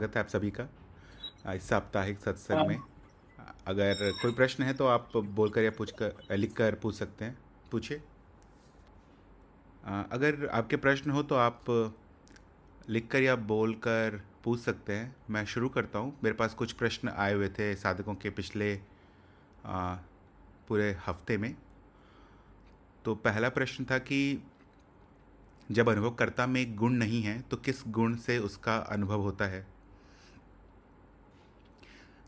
स्वागत है आप सभी का इस साप्ताहिक सत्संग में। हाँ। अगर कोई प्रश्न है तो आप बोलकर या पूछ कर लिख कर पूछ सकते हैं। पूछिए। अगर आपके प्रश्न हो तो आप लिख कर या बोल कर पूछ सकते हैं। मैं शुरू करता हूँ। मेरे पास कुछ प्रश्न आए हुए थे साधकों के पिछले आ, पूरे हफ्ते में। तो पहला प्रश्न था कि जब अनुभवकर्ता में एक गुण नहीं है तो किस गुण से उसका अनुभव होता है।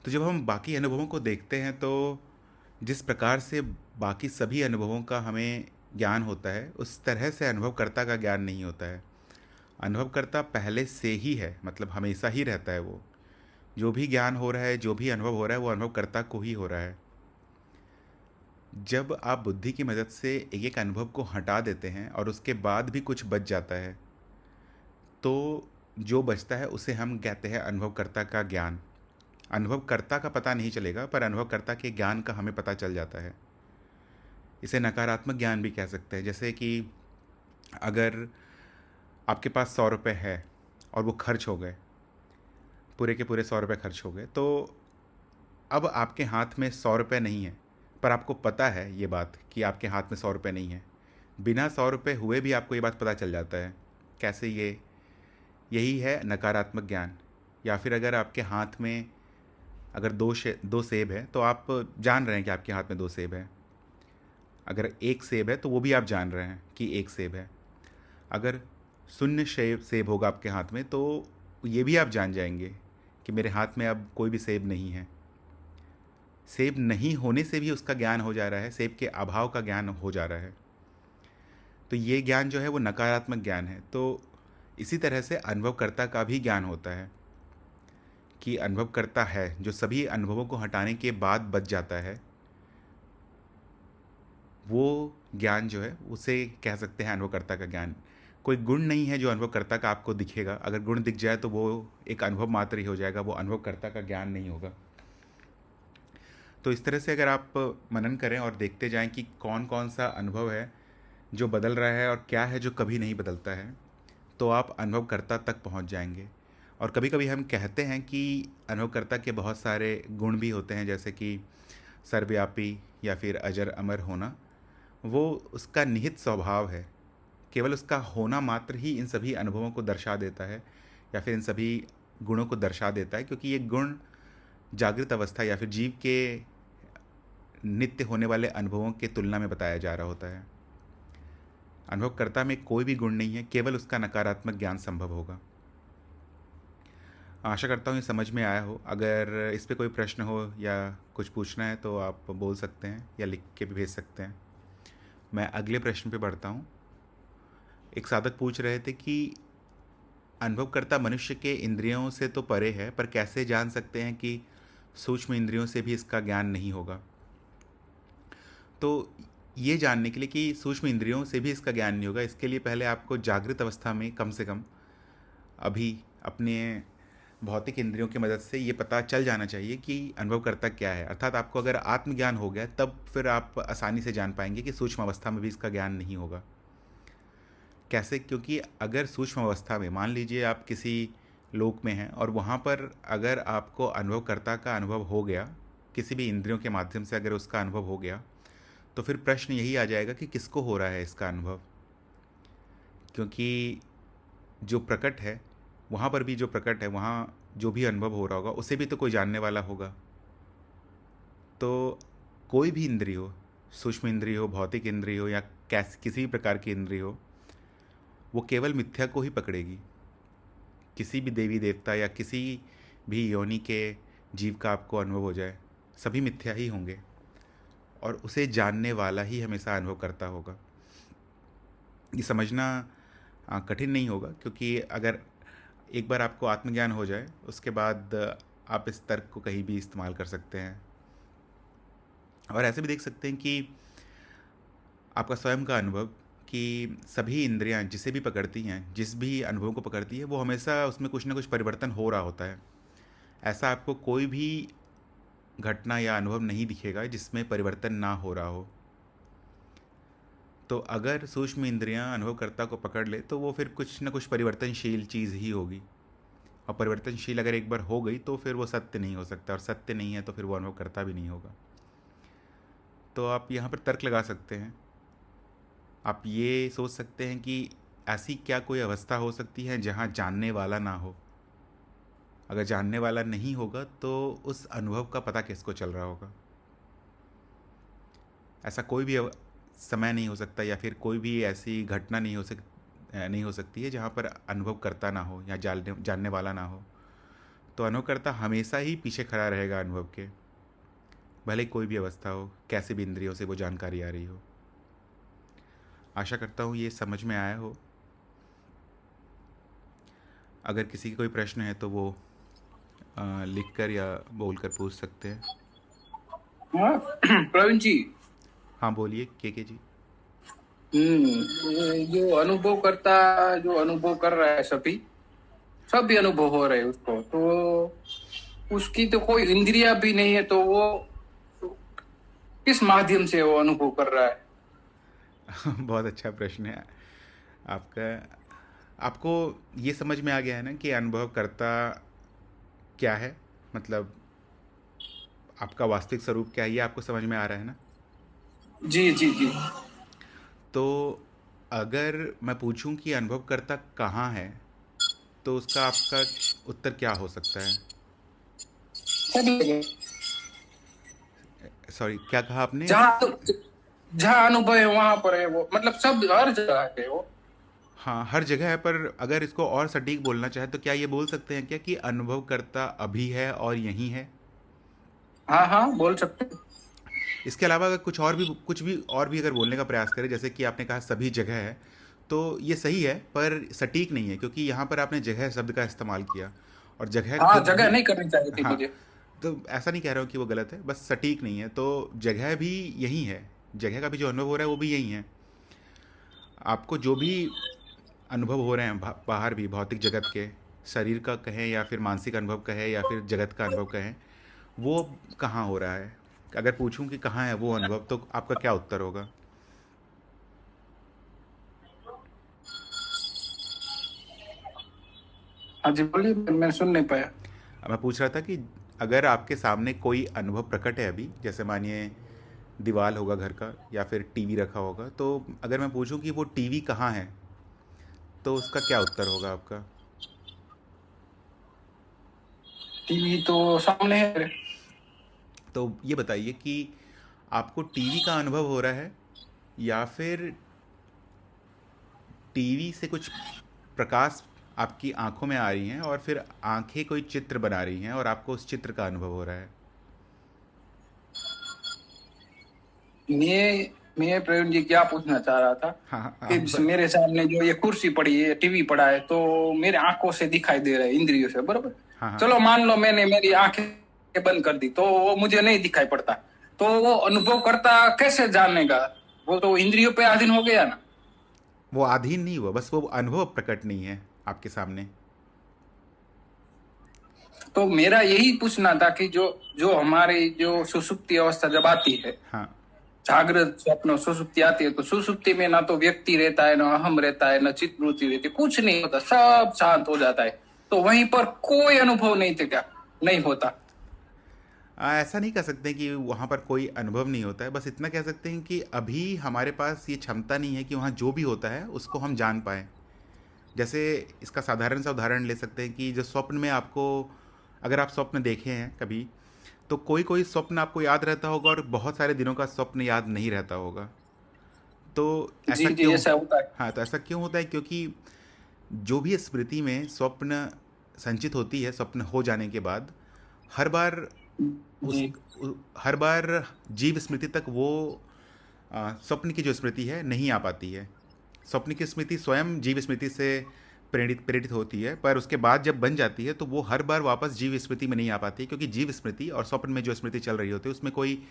तो जब हम बाकी अनुभवों को देखते हैं तो जिस प्रकार से बाकी सभी अनुभवों का हमें ज्ञान होता है उस तरह से अनुभवकर्ता का ज्ञान नहीं होता है। अनुभवकर्ता पहले से ही है, मतलब हमेशा ही रहता है। वो जो भी ज्ञान हो रहा है, जो भी अनुभव हो रहा है, वो अनुभवकर्ता को ही हो रहा है। जब आप बुद्धि की मदद से एक एक अनुभव को हटा देते हैं और उसके बाद भी कुछ बच जाता है तो जो बचता है उसे हम कहते हैं अनुभवकर्ता का ज्ञान। अनुभवकर्ता का पता नहीं चलेगा पर अनुभवकर्ता के ज्ञान का हमें पता चल जाता है। इसे नकारात्मक ज्ञान भी कह सकते हैं। जैसे कि अगर आपके पास 100 रुपये है और वो खर्च हो गए, पूरे के पूरे 100 रुपये खर्च हो गए, तो अब आपके हाथ में 100 रुपये नहीं है। पर आपको पता है ये बात कि आपके हाथ में 100 रुपये नहीं है। बिना 100 रुपये हुए भी आपको ये बात पता चल जाता है। कैसे ये? यही है नकारात्मक ज्ञान। या फिर अगर आपके हाथ में अगर दो सेब है तो आप जान रहे हैं कि आपके हाथ में दो सेब है। अगर एक सेब है तो वो भी आप जान रहे हैं कि एक सेब है। अगर शून्य सेब सेब होगा आपके हाथ में तो ये भी आप जान जाएंगे कि मेरे हाथ में अब कोई भी सेब नहीं है। सेब नहीं होने से भी उसका ज्ञान हो जा रहा है, सेब के अभाव का ज्ञान हो जा रहा है। तो ये ज्ञान जो है वो नकारात्मक ज्ञान है। तो इसी तरह से अनुभवकर्ता का भी ज्ञान होता है कि अनुभवकर्ता है जो सभी अनुभवों को हटाने के बाद बच जाता है। वो ज्ञान जो है उसे कह सकते हैं अनुभवकर्ता का ज्ञान। कोई गुण नहीं है जो अनुभवकर्ता का आपको दिखेगा। अगर गुण दिख जाए तो वो एक अनुभव मात्र ही हो जाएगा, वो अनुभवकर्ता का ज्ञान नहीं होगा। तो इस तरह से अगर आप मनन करें और देखते जाएं कि कौन कौन सा अनुभव है जो बदल रहा है और क्या है जो कभी नहीं बदलता है, तो आप अनुभवकर्ता तक पहुंच जाएंगे। और कभी कभी हम कहते हैं कि अनुभवकर्ता के बहुत सारे गुण भी होते हैं, जैसे कि सर्वव्यापी या फिर अजर अमर होना। वो उसका निहित स्वभाव है। केवल उसका होना मात्र ही इन सभी अनुभवों को दर्शा देता है या फिर इन सभी गुणों को दर्शा देता है, क्योंकि ये गुण जागृत अवस्था या फिर जीव के नित्य होने वाले अनुभवों के तुलना में बताया जा रहा होता है। अनुभवकर्ता में कोई भी गुण नहीं है, केवल उसका नकारात्मक ज्ञान संभव होगा। आशा करता हूँ ये समझ में आया हो। अगर इस पे कोई प्रश्न हो या कुछ पूछना है तो आप बोल सकते हैं या लिख के भी भेज सकते हैं। मैं अगले प्रश्न पे बढ़ता हूँ। एक साधक पूछ रहे थे कि अनुभवकर्ता मनुष्य के इंद्रियों से तो परे है, पर कैसे जान सकते हैं कि सूक्ष्म इंद्रियों से भी इसका ज्ञान नहीं होगा। तो ये जानने के लिए कि सूक्ष्म इंद्रियों से भी इसका ज्ञान नहीं होगा, इसके लिए पहले आपको जागृत अवस्था में कम से कम अभी अपने भौतिक इंद्रियों की मदद से ये पता चल जाना चाहिए कि अनुभवकर्ता क्या है। अर्थात आपको अगर आत्मज्ञान हो गया तब फिर आप आसानी से जान पाएंगे कि सूक्ष्म अवस्था में भी इसका ज्ञान नहीं होगा। कैसे? क्योंकि अगर सूक्ष्म अवस्था में मान लीजिए आप किसी लोक में हैं और वहाँ पर अगर आपको अनुभवकर्ता का अनुभव हो गया, किसी भी इंद्रियों के माध्यम से अगर उसका अनुभव हो गया, तो फिर प्रश्न यही आ जाएगा कि किसको हो रहा है इसका अनुभव। क्योंकि जो प्रकट है वहाँ पर भी, जो प्रकट है वहाँ जो भी अनुभव हो रहा होगा उसे भी तो कोई जानने वाला होगा। तो कोई भी इंद्रिय हो, सूक्ष्म इंद्रिय हो, भौतिक इंद्रिय हो या किसी भी प्रकार की इंद्रिय हो, वो केवल मिथ्या को ही पकड़ेगी। किसी भी देवी देवता या किसी भी योनि के जीव का आपको अनुभव हो जाए, सभी मिथ्या ही होंगे और उसे जानने वाला ही हमेशा अनुभव करता होगा। ये समझना कठिन नहीं होगा, क्योंकि अगर एक बार आपको आत्मज्ञान हो जाए उसके बाद आप इस तर्क को कहीं भी इस्तेमाल कर सकते हैं। और ऐसे भी देख सकते हैं कि आपका स्वयं का अनुभव कि सभी इंद्रियां जिसे भी पकड़ती हैं, जिस भी अनुभव को पकड़ती है, वो हमेशा उसमें कुछ ना कुछ परिवर्तन हो रहा होता है। ऐसा आपको कोई भी घटना या अनुभव नहीं दिखेगा जिसमें परिवर्तन ना हो रहा हो। तो अगर सूक्ष्म इंद्रियां अनुभवकर्ता को पकड़ ले तो वो फिर कुछ ना कुछ परिवर्तनशील चीज़ ही होगी। और परिवर्तनशील अगर एक बार हो गई तो फिर वो सत्य नहीं हो सकता, और सत्य नहीं है तो फिर वो अनुभव करता भी नहीं होगा। तो आप यहाँ पर तर्क लगा सकते हैं। आप ये सोच सकते हैं कि ऐसी क्या कोई अवस्था हो सकती है जहाँ जानने वाला ना हो। अगर जानने वाला नहीं होगा तो उस अनुभव का पता किसको चल रहा होगा। ऐसा कोई भी समय नहीं हो सकता, या फिर कोई भी ऐसी घटना नहीं हो सकती है जहाँ पर अनुभव करता ना हो या जानने वाला ना हो। तो अनुभवकर्ता हमेशा ही पीछे खड़ा रहेगा अनुभव के, भले कोई भी अवस्था हो, कैसे भी इंद्रियों से वो जानकारी आ रही हो। आशा करता हूँ ये समझ में आया हो। अगर किसी की कोई प्रश्न है तो वो लिखकर या बोलकर पूछ सकते हैं। हाँ प्रवीण जी। हाँ बोलिए के जी। ये जो अनुभव करता, जो अनुभव कर रहा है, सभी सभी अनुभव हो रहे हैं उसको, तो उसकी तो कोई इंद्रिया भी नहीं है, तो वो किस माध्यम से वो अनुभव कर रहा है? बहुत अच्छा प्रश्न है आपका। आपको ये समझ में आ गया है ना कि अनुभवकर्ता क्या है, मतलब आपका वास्तविक स्वरूप क्या है, ये आपको समझ में आ रहा है ना। जी जी जी। तो अगर मैं पूछूं कि अनुभवकर्ता कहाँ है, तो उसका आपका उत्तर क्या हो सकता है? सभी जगह। सॉरी, क्या कहा आपने? जहाँ जहाँ अनुभव है वहां पर है वो, मतलब सब हर जगह है वो। हाँ, हर जगह है, पर अगर इसको और सटीक बोलना चाहे तो क्या ये बोल सकते हैं क्या कि अनुभवकर्ता अभी है और यहीं है? हाँ हाँ, बोल सकते हैं। इसके अलावा अगर कुछ भी और भी अगर बोलने का प्रयास करें, जैसे कि आपने कहा सभी जगह है, तो ये सही है पर सटीक नहीं है, क्योंकि यहाँ पर आपने जगह शब्द का इस्तेमाल किया, और जगह हाँ, खुद जगह भी। नहीं करनी चाहिए थी हाँ, मुझे। तो ऐसा नहीं कह रहा हूँ कि वो गलत है, बस सटीक नहीं है। तो जगह भी यही है, जगह का भी जो अनुभव हो रहा है वो भी यही है। आपको जो भी अनुभव हो रहे हैं बाहर भी, भौतिक जगत के, शरीर का कहें या फिर मानसिक अनुभव कहें या फिर जगत का अनुभव कहें, वो कहाँ हो रहा है? अगर पूछूं कि कहाँ है वो अनुभव, तो आपका क्या उत्तर होगा? हाँ जी बोलिए, मैं सुन नहीं पाया। मैं पूछ रहा था कि अगर आपके सामने कोई अनुभव प्रकट है अभी, जैसे मानिए दीवार होगा घर का या फिर टीवी रखा होगा, तो अगर मैं पूछूं कि वो टीवी कहाँ है, तो उसका क्या उत्तर होगा आपका? टीवी तो सामने है। तो ये बताइए कि आपको टीवी का अनुभव हो रहा है, या फिर टीवी से कुछ प्रकाश आपकी आंखों में आ रही हैं और फिर आंखें कोई चित्र बना रही हैं और आपको उस चित्र का अनुभव हो रहा है? मैं प्रवीण जी क्या पूछना चाह रहा था हाँ हाँ, कि मेरे सामने जो ये कुर्सी पड़ी है, टीवी पड़ा है, तो मेरे आंखों से दिखाई दे रहा है, इंद्रियों से, बरोबर। हाँ हाँ। चलो मान लो मैंने मेरी आंखें बंद कर दी, तो वो मुझे नहीं दिखाई पड़ता, तो वो अनुभव करता कैसे जानेगा? वो तो इंद्रियों पे अधीन हो गया ना। वो अधीन नहीं हुआ, बस वो अनुभव प्रकट नहीं है आपके सामने। तो मेरा यही पूछना था कि जो जो हमारी जो सुसुप्ति अवस्था जब आती है, हाँ, जागृत स्वप्न सुसुप्ति आती है, तो सुसुप्ति में ना तो व्यक्ति रहता है, ना अहम रहता है, ना चित्तवृत्ति रहती है, कुछ नहीं होता, सब शांत हो जाता है। तो वहीं पर कोई अनुभव नहीं थे क्या? नहीं होता? ऐसा नहीं कह सकते कि वहाँ पर कोई अनुभव नहीं होता है, बस इतना कह सकते हैं कि अभी हमारे पास ये क्षमता नहीं है कि वहाँ जो भी होता है उसको हम जान पाएँ। जैसे इसका साधारण सा उदाहरण ले सकते हैं कि जो स्वप्न में आपको, अगर आप स्वप्न देखे हैं कभी, तो कोई कोई स्वप्न आपको याद रहता होगा और बहुत सारे दिनों का स्वप्न याद नहीं रहता होगा। तो जी ऐसा जी, क्यों? ऐसा होता है। हाँ, तो ऐसा क्यों होता है? क्योंकि जो भी स्मृति में स्वप्न संचित होती है, स्वप्न हो जाने के बाद हर बार उस जी हर बार जीव स्मृति तक वो स्वप्न की जो स्मृति है नहीं आ पाती है। स्वप्न की स्मृति स्वयं जीव स्मृति से प्रेरित प्रेरित होती है, पर उसके बाद जब बन जाती है तो वो हर बार वापस जीव स्मृति में नहीं आ पाती, क्योंकि जीव स्मृति और स्वप्न में जो स्मृति चल रही होती है उसमें कोई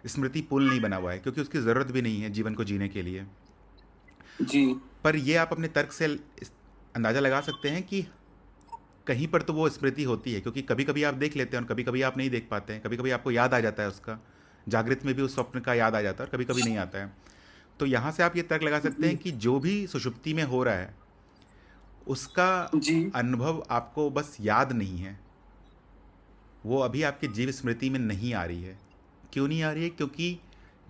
स्मृति पुल नहीं बना हुआ है, क्योंकि उसकी ज़रूरत भी नहीं है जीवन को जीने के लिए। जी पर ये आप अपने तर्क से अंदाज़ा लगा सकते हैं कि कहीं पर तो वो स्मृति होती है, क्योंकि कभी कभी आप देख लेते हैं और कभी कभी आप नहीं देख पाते हैं, कभी कभी आपको याद आ जाता है उसका, जागृत में भी उस स्वप्न का याद आ जाता है और कभी कभी नहीं आता है। तो यहाँ से आप ये तर्क लगा सकते हैं जी कि जो भी सुषुप्ति में हो रहा है उसका जी अनुभव आपको बस याद नहीं है, वो अभी आपके जीव स्मृति में नहीं आ रही है। क्यों नहीं आ रही है? क्योंकि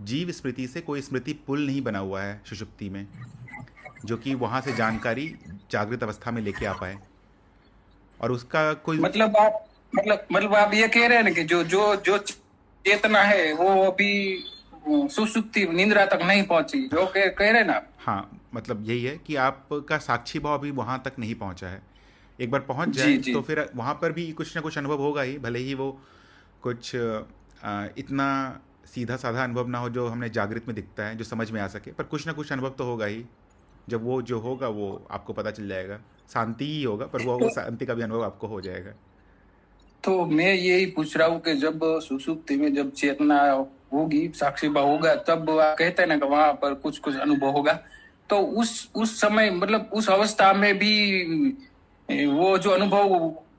जीव स्मृति से कोई स्मृति पुल नहीं बना हुआ है सुषुप्ति में, जो कि वहाँ से जानकारी जागृत अवस्था में लेके आ पाए। और उसका कोई मतलब आप ये कह रहे हैं ना कि जो जो जो चेतना है वो अभी सुसुप्ति निद्रा तक नहीं पहुंची, जो कह रहे हैं ना आप? हाँ, मतलब यही है कि आपका साक्षी भाव अभी वहाँ तक नहीं पहुँचा है। एक बार पहुँच जी जाए जी तो फिर वहाँ पर भी कुछ ना कुछ अनुभव होगा ही, भले ही वो कुछ इतना सीधा साधा अनुभव ना हो जो हमने जागृत में दिखता है, जो समझ में आ सके, पर कुछ ना कुछ अनुभव तो होगा ही। जब वो जो होगा वो आपको पता चल जाएगा। शांति ही होगा, पर वो तो शांति का भी अनुभव आपको हो जाएगा। तो मैं यही पूछ रहा हूँ कि जब सुसुप्ति में जब चेतना होगी, साक्षी भाव होगा, तब आप कहते हैं ना कि वहां पर कुछ कुछ अनुभव होगा। तो उस समय मतलब उस अवस्था में भी वो जो अनुभव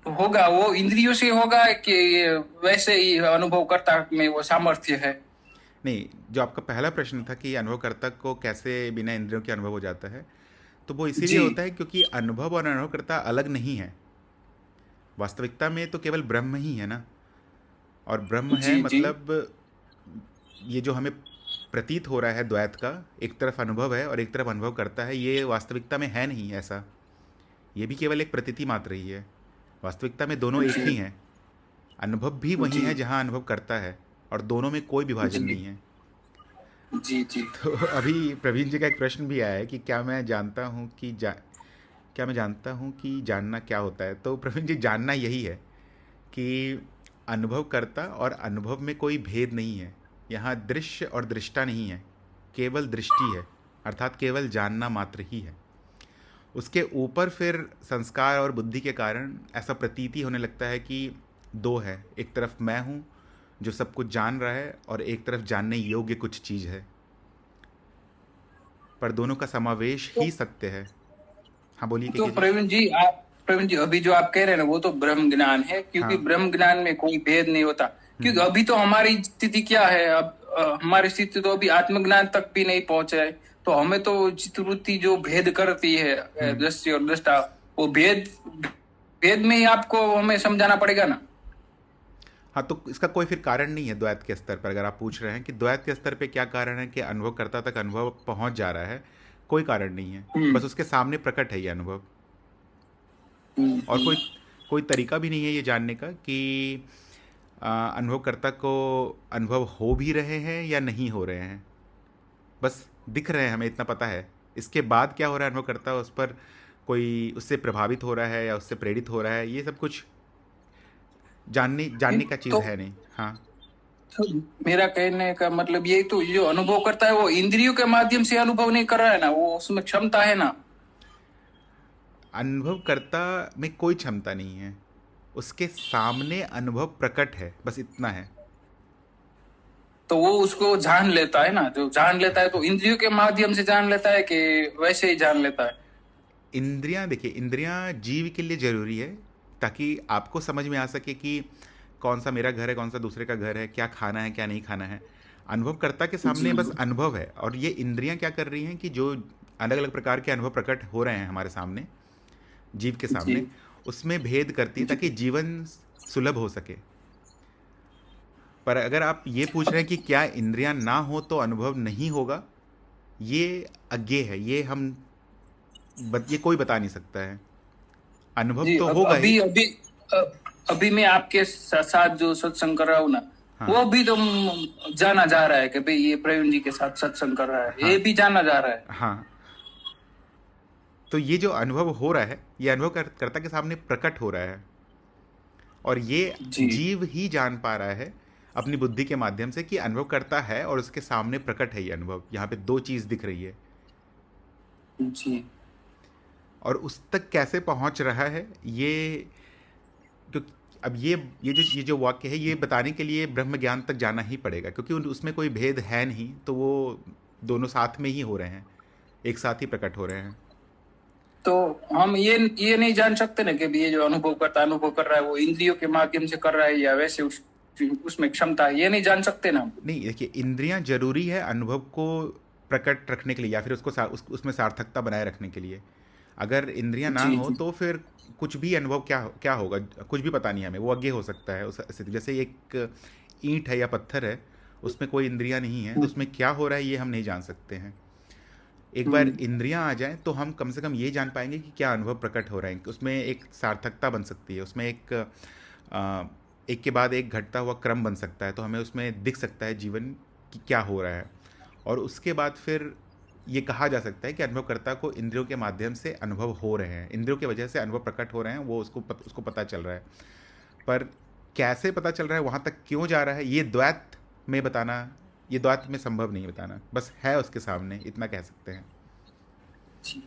होगा वो इंद्रियों से होगा कि वैसे ही अनुभवकर्ता में वो सामर्थ्य है? नहीं, जो आपका पहला प्रश्न था कि अनुभवकर्ता को कैसे बिना इंद्रियों के अनुभव हो जाता है, तो वो इसीलिए जी होता है क्योंकि अनुभव और अनुभवकर्ता अलग नहीं है। वास्तविकता में तो केवल ब्रह्म ही है ना। और ब्रह्म है जी जी मतलब ये जो हमें प्रतीत हो रहा है द्वैत का, एक तरफ अनुभव है और एक तरफ अनुभव करता है, ये वास्तविकता में है नहीं ऐसा। ये भी केवल एक प्रतीति मात्र ही है। वास्तविकता में दोनों एक ही जी हैं। अनुभव भी वही जी है जहाँ अनुभव करता है, और दोनों में कोई विभाजन जी नहीं है। जी जी तो अभी प्रवीण जी का एक प्रश्न भी आया है कि क्या मैं जानता हूँ कि जानना क्या होता है। तो प्रवीण जी, जानना यही है कि अनुभवकर्ता और अनुभव में कोई भेद नहीं है। यहाँ दृश्य और दृष्टा नहीं है, केवल दृष्टि है, अर्थात केवल जानना मात्र ही है। उसके ऊपर फिर संस्कार और बुद्धि के कारण ऐसा प्रतीति होने लगता है कि दो है, एक तरफ मैं हूँ जो सब कुछ जान रहा है, और एक तरफ जानने योग्य कुछ चीज़ है, पर दोनों का समावेश ही सत्य है। हाँ, बोलिए, क्या तो कीजिए। प्रवीण जी अभी जो आप कह रहे हैं ना वो तो ब्रह्म ज्ञान है, क्योंकि हाँ। ब्रह्म ज्ञान में कोई भेद नहीं होता। क्योंकि हम्म। अभी तो हमारी स्थिति क्या है, अब हमारी स्थिति तो अभी आत्मज्ञान तक भी नहीं पहुंचे है। तो हमें तो चित्तवृत्ति जो भेद करती है, हम्म। दृश्य और दृष्टा, वो भेद भेद में ही आपको हमें समझाना पड़ेगा ना। हाँ, तो इसका कोई फिर कारण नहीं है द्वैत के स्तर पर। अगर आप पूछ रहे हैं कि द्वैत के स्तर पे क्या कारण है कि अनुभवकर्ता तक अनुभव पहुंच जा रहा है, कोई कारण नहीं है। हम्म बस उसके सामने प्रकट है ये अनुभव। और कोई हम्म। कोई तरीका भी नहीं है ये जानने का कि अनुभवकर्ता को अनुभव हो भी रहे हैं या नहीं हो रहे हैं। बस दिख रहे हैं, हमें इतना पता है। इसके बाद क्या हो रहा है अनुभवकर्ता, उस पर कोई उससे प्रभावित हो रहा है या उससे प्रेरित हो रहा है, ये सब कुछ जानने जानने का चीज़ तो, है नहीं। हाँ। तो मेरा कहने का मतलब ये तो जो अनुभव करता है वो इंद्रियों के माध्यम से अनुभव नहीं कर रहा है ना, वो उसमें क्षमता है ना। अनुभवकर्ता में कोई क्षमता नहीं है, उसके सामने अनुभव प्रकट है, बस इतना है। तो वो उसको जान लेता है ना, जो जान लेता है तो इंद्रियों के माध्यम से जान लेता है कि वैसे ही जान लेता है? इंद्रियां, देखिए, इंद्रियां जीव के लिए ज़रूरी है ताकि आपको समझ में आ सके कि कौन सा मेरा घर है, कौन सा दूसरे का घर है, क्या खाना है, क्या नहीं खाना है। अनुभवकर्ता के सामने जी बस अनुभव है, और ये इंद्रियां क्या कर रही हैं कि जो अलग अलग प्रकार के अनुभव प्रकट हो रहे हैं हमारे सामने, जीव के जी सामने, उसमें भेद करती है जी। ताकि जीवन सुलभ हो सके। पर अगर आप ये पूछ रहे हैं कि क्या इंद्रियां ना हो तो अनुभव नहीं होगा, ये अज्ञेय है। ये कोई बता नहीं सकता है। अनुभव जी तो अब होगा ही। अभी अभी अभी मैं आपके साथ जो सत्संग कर रहा हूँ ना, हाँ। वो भी तो जाना जा रहा है कि भाई ये प्रवीण जी के साथ सत्संग कर रहा है, हाँ। ये भी जाना जा रहा है। हाँ, तो ये जो अनुभव हो रहा है, ये अनुभव कर्ता के सामने प्रकट हो रहा है, और ये जी जीव ही जान पा रहा है अपनी बुद्धि के माध्यम से कि अनुभव करता है और उसके सामने प्रकट है ये अनुभव। यहाँ पे दो चीज़ दिख रही है, जी और उस तक कैसे पहुँच रहा है ये, क्योंकि अब ये जो वाक्य है, ये बताने के लिए ब्रह्म ज्ञान तक जाना ही पड़ेगा, क्योंकि उसमें कोई भेद है नहीं। तो वो दोनों साथ में ही हो रहे हैं, एक साथ ही प्रकट हो रहे हैं। तो हम ये नहीं जान सकते ना कि भी ये जो अनुभव कर रहा है वो इंद्रियों के माध्यम से कर रहा है या वैसे उसमें क्षमता है, ये नहीं जान सकते ना हम? नहीं, देखिए, इंद्रियां जरूरी है अनुभव को प्रकट रखने के लिए, या फिर उसमें सार्थकता बनाए रखने के लिए। अगर इंद्रियां ना जी हो जी तो फिर कुछ भी अनुभव क्या क्या होगा, कुछ भी पता नहीं हमें, वो अज्ञे हो सकता है उस स्थिति। जैसे एक ईंट है या पत्थर है, उसमें कोई इंद्रियां नहीं है, तो उसमें क्या हो रहा है ये हम नहीं जान सकते हैं। एक बार हम्म, इंद्रियां आ जाएं तो हम कम से कम ये जान पाएंगे कि क्या अनुभव प्रकट हो रहे हैं, उसमें एक सार्थकता बन सकती है, उसमें आ, एक के बाद एक घटता हुआ क्रम बन सकता है, तो हमें उसमें दिख सकता है जीवन की क्या हो रहा है। और उसके बाद फिर ये कहा जा सकता है कि अनुभवकर्ता को इंद्रियों के माध्यम से अनुभव हो रहे हैं, इंद्रियों की वजह से अनुभव प्रकट हो रहे हैं, वो उसको पता चल रहा है। पर कैसे पता चल रहा है, वहाँ तक क्यों जा रहा है, ये द्वैत में बताना, ये द्वैत में संभव नहीं बताना, बस है उसके सामने, इतना कह सकते हैं। जी।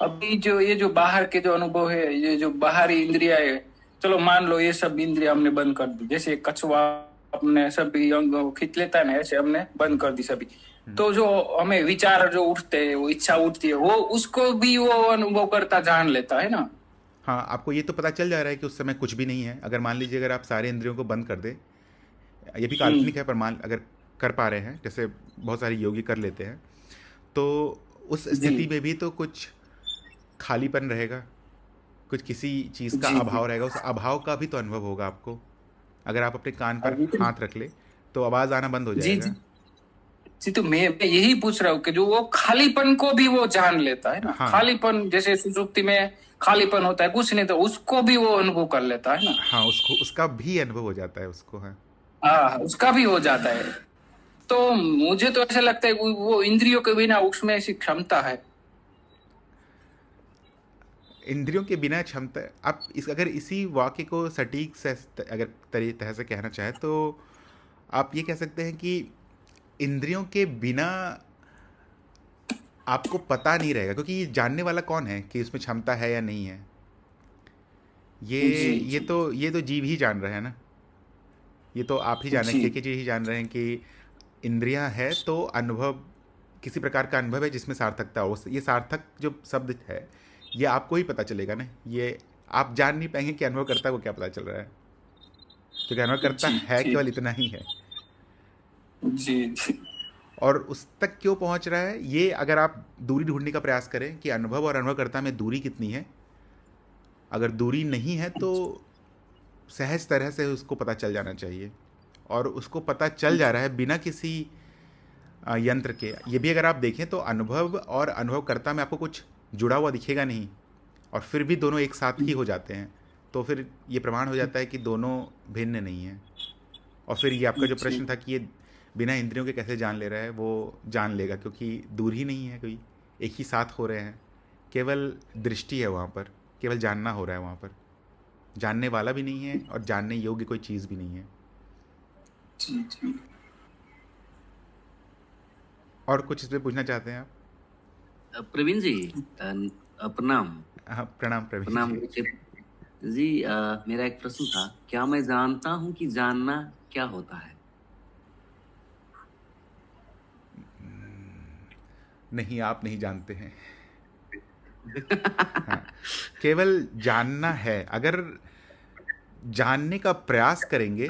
अभी जो ये जो बाहर के जो अनुभव है, ये जो बाहरी इंद्रिया है, चलो मान लो ये सब इंद्रिया हमने बंद कर दी, जैसे कछुआ अपने सभी अंग खींच लेता है ना, ऐसे हमने बंद कर दी सभी। तो जो हमें विचार जो उठते हैं, वो इच्छा उठती है, वो उसको भी वो अनुभव करता जान लेता है ना। हाँ, आपको ये तो पता चल जा रहा है कि उस समय कुछ भी नहीं है। अगर मान लीजिए अगर आप सारे इंद्रियों को बंद कर दें, ये भी हम्म, काल्पनिक है पर मान अगर कर पा रहे हैं, जैसे बहुत सारे योगी कर लेते हैं, तो उस जी स्थिति में भी तो कुछ खालीपन रहेगा, कुछ किसी चीज़ का जी जी। अभाव रहेगा, उस अभाव का भी तो अनुभव होगा आपको। अगर आप अपने कान पर अभी तो हाथ रख ले तो आवाज़ आना बंद हो जी जी जाएगा। जी, तो मैं यही पूछ रहा हूँ कि जो वो खालीपन को भी वो जान लेता है ना, हाँ। खालीपन जैसे सुसुप्ति में खालीपन होता है, कुछ नहीं, तो उसको भी वो अनुभव कर लेता है ना। हाँ, उसको उसका भी अनुभव हो जाता है उसको। हाँ, हाँ, उसका भी हो जाता है। तो मुझे तो ऐसा लगता है कि वो इंद्रियों के बिना उसमें ऐसी क्षमता है। इंद्रियों के बिना क्षमता, आप इस अगर इसी वाक्य को सटीक से अगर तरह से कहना चाहे तो आप ये कह सकते हैं कि इंद्रियों के बिना आपको पता नहीं रहेगा, क्योंकि ये जानने वाला कौन है कि उसमें क्षमता है या नहीं है। ये जी ये जी तो ये तो जीव ही जान रहे हैं ना, ये तो आप ही जान रहे जी हैं, के जी ही जान रहे हैं कि इंद्रियां है तो अनुभव, किसी प्रकार का अनुभव है जिसमें सार्थकता हो। ये सार्थक जो शब्द है, ये आपको ही पता चलेगा ना, ये आप जान नहीं पाएंगे कि अनुभवकर्ता को क्या पता चल रहा है, क्योंकि अनुभवकर्ता जी है जी केवल इतना ही है। जी जी और उस तक क्यों पहुंच रहा है, ये अगर आप दूरी ढूंढने का प्रयास करें कि अनुभव और अनुभवकर्ता में दूरी कितनी है, अगर दूरी नहीं है तो सहज तरह से उसको पता चल जाना चाहिए। और उसको पता चल जा रहा है बिना किसी यंत्र के। ये भी अगर आप देखें तो अनुभव और अनुभवकर्ता में आपको कुछ जुड़ा हुआ दिखेगा नहीं, और फिर भी दोनों एक साथ ही हो जाते हैं, तो फिर ये प्रमाण हो जाता है कि दोनों भिन्न नहीं हैं। और फिर ये आपका जो जी प्रश्न था कि ये बिना इंद्रियों के कैसे जान ले रहा है, वो जान लेगा क्योंकि दूर ही नहीं है कोई, एक ही साथ हो रहे हैं। केवल दृष्टि है वहाँ पर, केवल जानना हो रहा है वहाँ पर, जानने वाला भी नहीं है और जानने योग्य कोई चीज़ भी नहीं है। जी जी। और कुछ इसमें पूछना चाहते हैं आप? प्रवीण जी, प्रणाम। हाँ, प्रणाम प्रवीण प्रणाम जी। रुचित जी। मेरा एक प्रश्न था, क्या मैं जानता हूँ कि जानना क्या होता है? नहीं, आप नहीं जानते हैं। हाँ, केवल जानना है। अगर जानने का प्रयास करेंगे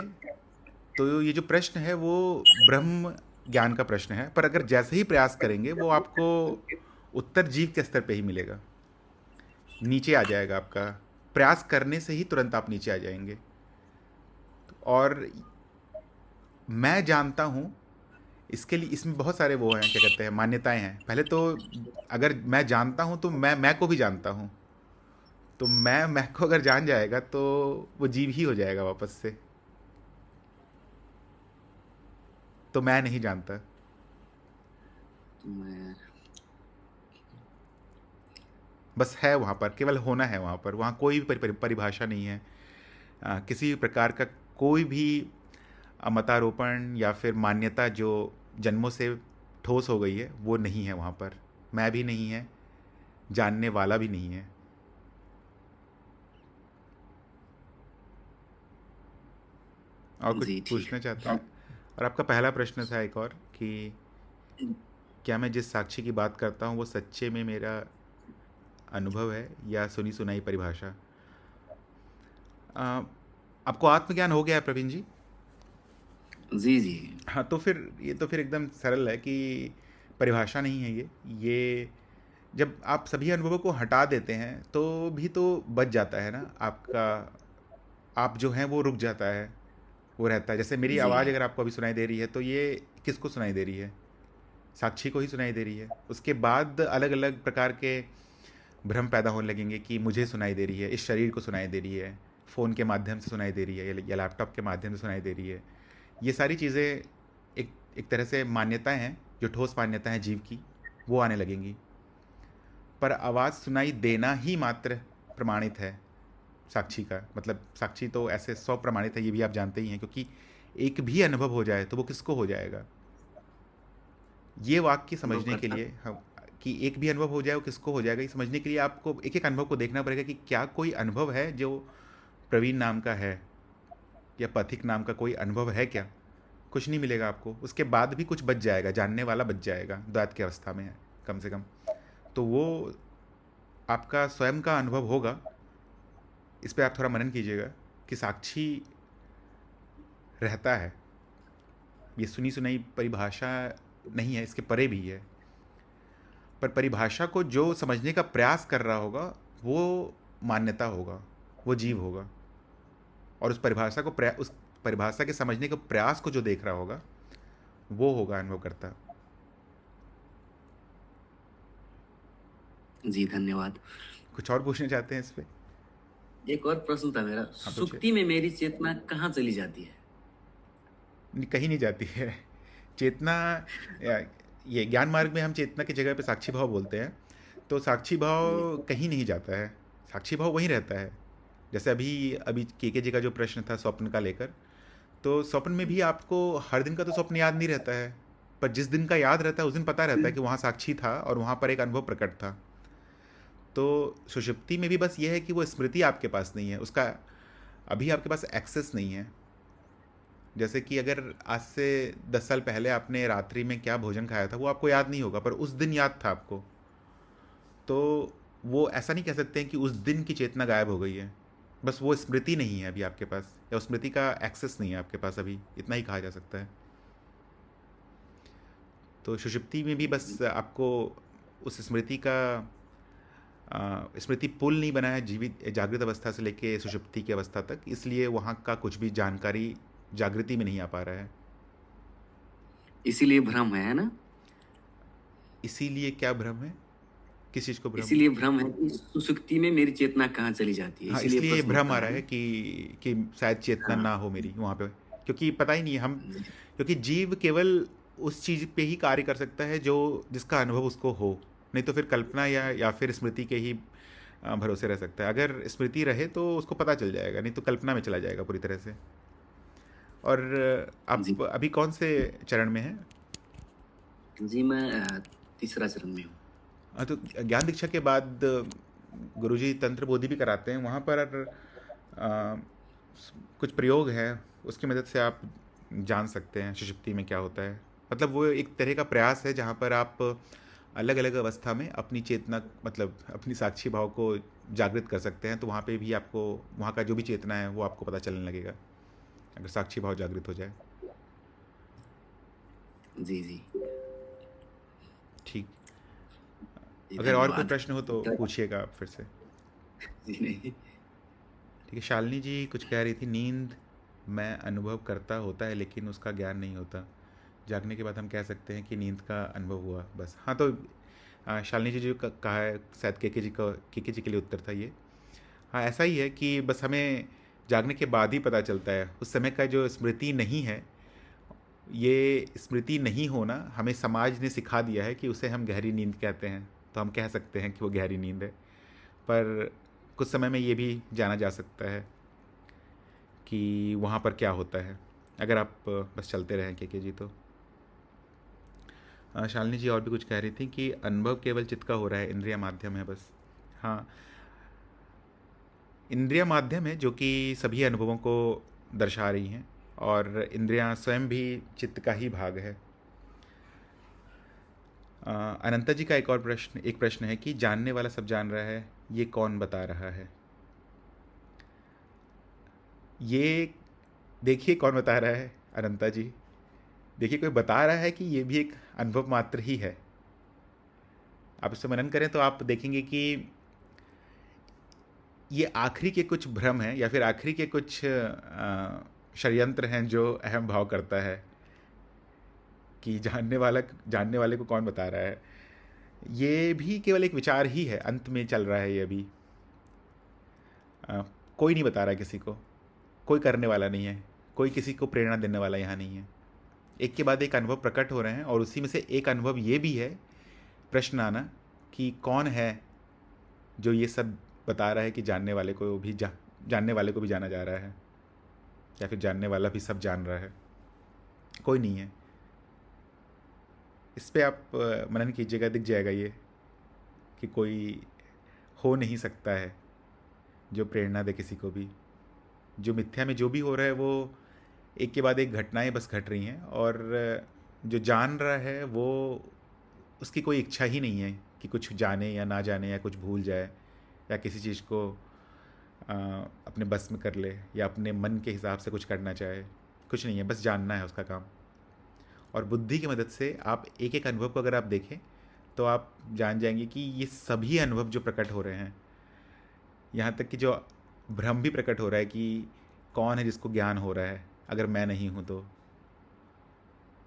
तो ये जो प्रश्न है वो ब्रह्म ज्ञान का प्रश्न है, पर अगर जैसे ही प्रयास करेंगे वो आपको उत्तर जीव के स्तर पे ही मिलेगा, नीचे आ जाएगा आपका। प्रयास करने से ही तुरंत आप नीचे आ जाएंगे। और मैं जानता हूँ, इसके लिए इसमें बहुत सारे वो हैं, क्या कहते हैं, मान्यताएं हैं। पहले तो अगर मैं जानता हूँ तो मैं को भी जानता हूँ, तो मैं को अगर जान जाएगा तो वो जीव ही हो जाएगा वापस से। तो मैं नहीं जानता। तो मैं बस है वहाँ पर, केवल होना है वहाँ पर, वहाँ कोई भी परिभाषा नहीं है। किसी भी प्रकार का कोई भी मतारोपण या फिर मान्यता जो जन्मों से ठोस हो गई है वो नहीं है वहाँ पर। मैं भी नहीं है, जानने वाला भी नहीं है। और कुछ जी ठीक पूछना चाहते है। हैं? और आपका पहला प्रश्न था एक और कि क्या मैं जिस साक्षी की बात करता हूँ वो सच्चे में मेरा अनुभव है या सुनी सुनाई परिभाषा? अ, आपको आत्मज्ञान हो गया है प्रवीण जी? जी जी। हाँ, तो फिर ये तो फिर एकदम सरल है कि परिभाषा नहीं है ये जब आप सभी अनुभवों को हटा देते हैं तो भी तो बच जाता है ना आपका, आप जो हैं वो रुक जाता है, वो रहता है। जैसे मेरी जी। आवाज़ अगर आपको अभी सुनाई दे रही है तो ये किसको सुनाई दे रही है? साक्षी को ही सुनाई दे रही है। उसके बाद अलग अलग प्रकार के भ्रम पैदा होने लगेंगे कि मुझे सुनाई दे रही है, इस शरीर को सुनाई दे रही है, फ़ोन के माध्यम से सुनाई दे रही है या लैपटॉप के माध्यम से सुनाई दे रही है। ये सारी चीज़ें एक एक तरह से मान्यताएं हैं, जो ठोस मान्यताएं हैं जीव की, वो आने लगेंगी। पर आवाज़ सुनाई देना ही मात्र प्रमाणित है साक्षी का। मतलब साक्षी तो ऐसे 100 प्रमाणित है, ये भी आप जानते ही हैं, क्योंकि एक भी अनुभव हो जाए तो वो किसको हो जाएगा? ये वाक्य अनुभव समझने के करता। लिए हम, कि एक भी अनुभव हो जाए वो किसको हो जाएगा, ये समझने के लिए आपको एक एक अनुभव को देखना पड़ेगा कि क्या कोई अनुभव है जो प्रवीण नाम का है, या पथिक नाम का कोई अनुभव है क्या? कुछ नहीं मिलेगा आपको। उसके बाद भी कुछ बच जाएगा, जानने वाला बच जाएगा, द्वैत की अवस्था में है कम से कम। तो वो आपका स्वयं का अनुभव होगा। इस पर आप थोड़ा मनन कीजिएगा कि साक्षी रहता है। ये सुनी सुनाई परिभाषा नहीं है, इसके परे भी है। पर परिभाषा को जो समझने का प्रयास कर रहा होगा वो मान्यता होगा, वो जीव होगा। और उस परिभाषा के समझने के प्रयास को जो देख रहा होगा वो होगा अनुभव करता। जी, धन्यवाद। कुछ और पूछना चाहते हैं इस पे? एक और प्रश्न था मेरा, हाँ, पूछिए। सुक्ति में मेरी चेतना कहाँ चली जाती है? कहीं नहीं जाती है चेतना। या- ये ज्ञान मार्ग में हम चेतना की जगह पे साक्षी भाव बोलते हैं। तो साक्षी जी। भाव कहीं नहीं जाता है, साक्षी भाव वहीं रहता है। जैसे अभी अभी के जी का जो प्रश्न था स्वप्न का लेकर, तो स्वप्न में भी आपको हर दिन का तो स्वप्न याद नहीं रहता है, पर जिस दिन का याद रहता है उस दिन पता रहता है कि वहाँ साक्षी था और वहाँ पर एक अनुभव प्रकट था। तो सुषुप्ति में भी बस ये है कि वो स्मृति आपके पास नहीं है, उसका अभी आपके पास एक्सेस नहीं है। जैसे कि अगर आज से 10 साल पहले आपने रात्रि में क्या भोजन खाया था वो आपको याद नहीं होगा, पर उस दिन याद था आपको। तो वो ऐसा नहीं कह सकते हैं कि उस दिन की चेतना गायब हो गई है, बस वो स्मृति नहीं है अभी आपके पास, या उस स्मृति का एक्सेस नहीं है आपके पास अभी, इतना ही कहा जा सकता है। तो सुषुप्ति में भी बस आपको उस स्मृति का स्मृति पुल नहीं बना है जीवित जागृत अवस्था से लेके सुषुप्ति की अवस्था तक, इसलिए वहाँ का कुछ भी जानकारी जागृति में नहीं आ पा रहा है। इसीलिए भ्रम है ना? इसीलिए क्या भ्रम है? किस चीज़ को भ्रम? इसीलिए भ्रम है कि सुसुप्ति में मेरी चेतना कहाँ चली जाती है, हाँ, इसीलिए इसलिए ये प्रश्न भ्रम उठता आ है रहा है ना? कि शायद चेतना हाँ। ना हो मेरी वहाँ पे, क्योंकि पता ही नहीं है हम, जी। क्योंकि जीव केवल उस चीज़ पे ही कार्य कर सकता है जो जिसका अनुभव उसको हो, नहीं तो फिर कल्पना या फिर स्मृति के ही भरोसे रह सकता है। अगर स्मृति रहे तो उसको पता चल जाएगा, नहीं तो कल्पना में चला जाएगा पूरी तरह से। और जी। आप अभी कौन से चरण में हैं? जी, मैं तीसरा चरण में हूँ। हाँ, तो ज्ञान दीक्षा के बाद गुरुजी तंत्र बोधि भी कराते हैं, वहाँ पर आ, कुछ प्रयोग हैं, उसकी मदद से आप जान सकते हैं सुषुप्ति में क्या होता है। मतलब वो एक तरह का प्रयास है जहाँ पर आप अलग अलग अवस्था में अपनी चेतना, मतलब अपनी साक्षी भाव को जागृत कर सकते हैं। तो वहाँ पे भी आपको वहाँ का जो भी चेतना है वो आपको पता चलने लगेगा अगर साक्षी भाव जागृत हो जाए। जी, जी। ठीक। जी, अगर और कोई धन्यवाद। प्रश्न हो तो पूछिएगा आप फिर से। जी, नहीं। ठीक है। शालिनी जी कुछ कह रही थी, नींद में अनुभव करता होता है लेकिन उसका ज्ञान नहीं होता, जागने के बाद हम कह सकते हैं कि नींद का अनुभव हुआ बस। हाँ, तो शालिनी जी जो कहा है, शायद के जी के लिए उत्तर था ये। हाँ, ऐसा ही है कि बस हमें जागने के बाद ही पता चलता है, उस समय का जो स्मृति नहीं है, ये स्मृति नहीं होना हमें समाज ने सिखा दिया है कि उसे हम गहरी नींद कहते हैं, तो हम कह सकते हैं कि वो गहरी नींद है। पर कुछ समय में ये भी जाना जा सकता है कि वहाँ पर क्या होता है, अगर आप बस चलते रहें के जी। तो शालिनी जी और भी कुछ कह रही थी कि अनुभव केवल चित्त का हो रहा है, इंद्रिय माध्यम है बस। हाँ, इंद्रिय माध्यम है जो कि सभी अनुभवों को दर्शा रही हैं, और इंद्रियां स्वयं भी चित्त का ही भाग है। अनंता जी का एक प्रश्न है कि जानने वाला सब जान रहा है, ये कौन बता रहा है? ये देखिए कौन बता रहा है अनंता जी। देखिए, कोई बता रहा है कि ये भी एक अनुभव मात्र ही है। आप इस पे मनन करें तो आप देखेंगे कि ये आखिरी के कुछ भ्रम हैं या फिर आखिरी के कुछ षड्यंत्र हैं जो अहम भाव करता है कि जानने वाले को कौन बता रहा है। ये भी केवल एक विचार ही है, अंत में चल रहा है ये भी। अ, कोई नहीं बता रहा है किसी को, कोई करने वाला नहीं है, कोई किसी को प्रेरणा देने वाला यहाँ नहीं है। एक के बाद एक अनुभव प्रकट हो रहे हैं और उसी में से एक अनुभव ये भी है, प्रश्न आना कि कौन है जो ये सब बता रहा है कि जानने वाले को भी जाना जा रहा है, या फिर जानने वाला भी सब जान रहा है। कोई नहीं है। इस पे आप मनन कीजिएगा, दिख जाएगा ये कि कोई हो नहीं सकता है जो प्रेरणा दे किसी को भी। जो मिथ्या में जो भी हो रहा है वो एक के बाद एक घटनाएं बस घट रही हैं, और जो जान रहा है वो उसकी कोई इच्छा ही नहीं है कि कुछ जाने या ना जाने या कुछ भूल जाए या किसी चीज़ को अपने बस में कर ले या अपने मन के हिसाब से कुछ करना चाहे। कुछ नहीं है, बस जानना है उसका काम। और बुद्धि की मदद से आप एक एक अनुभव को अगर आप देखें तो आप जान जाएंगे कि ये सभी अनुभव जो प्रकट हो रहे हैं, यहाँ तक कि जो भ्रम भी प्रकट हो रहा है कि कौन है जिसको ज्ञान हो रहा है अगर मैं नहीं हूँ, तो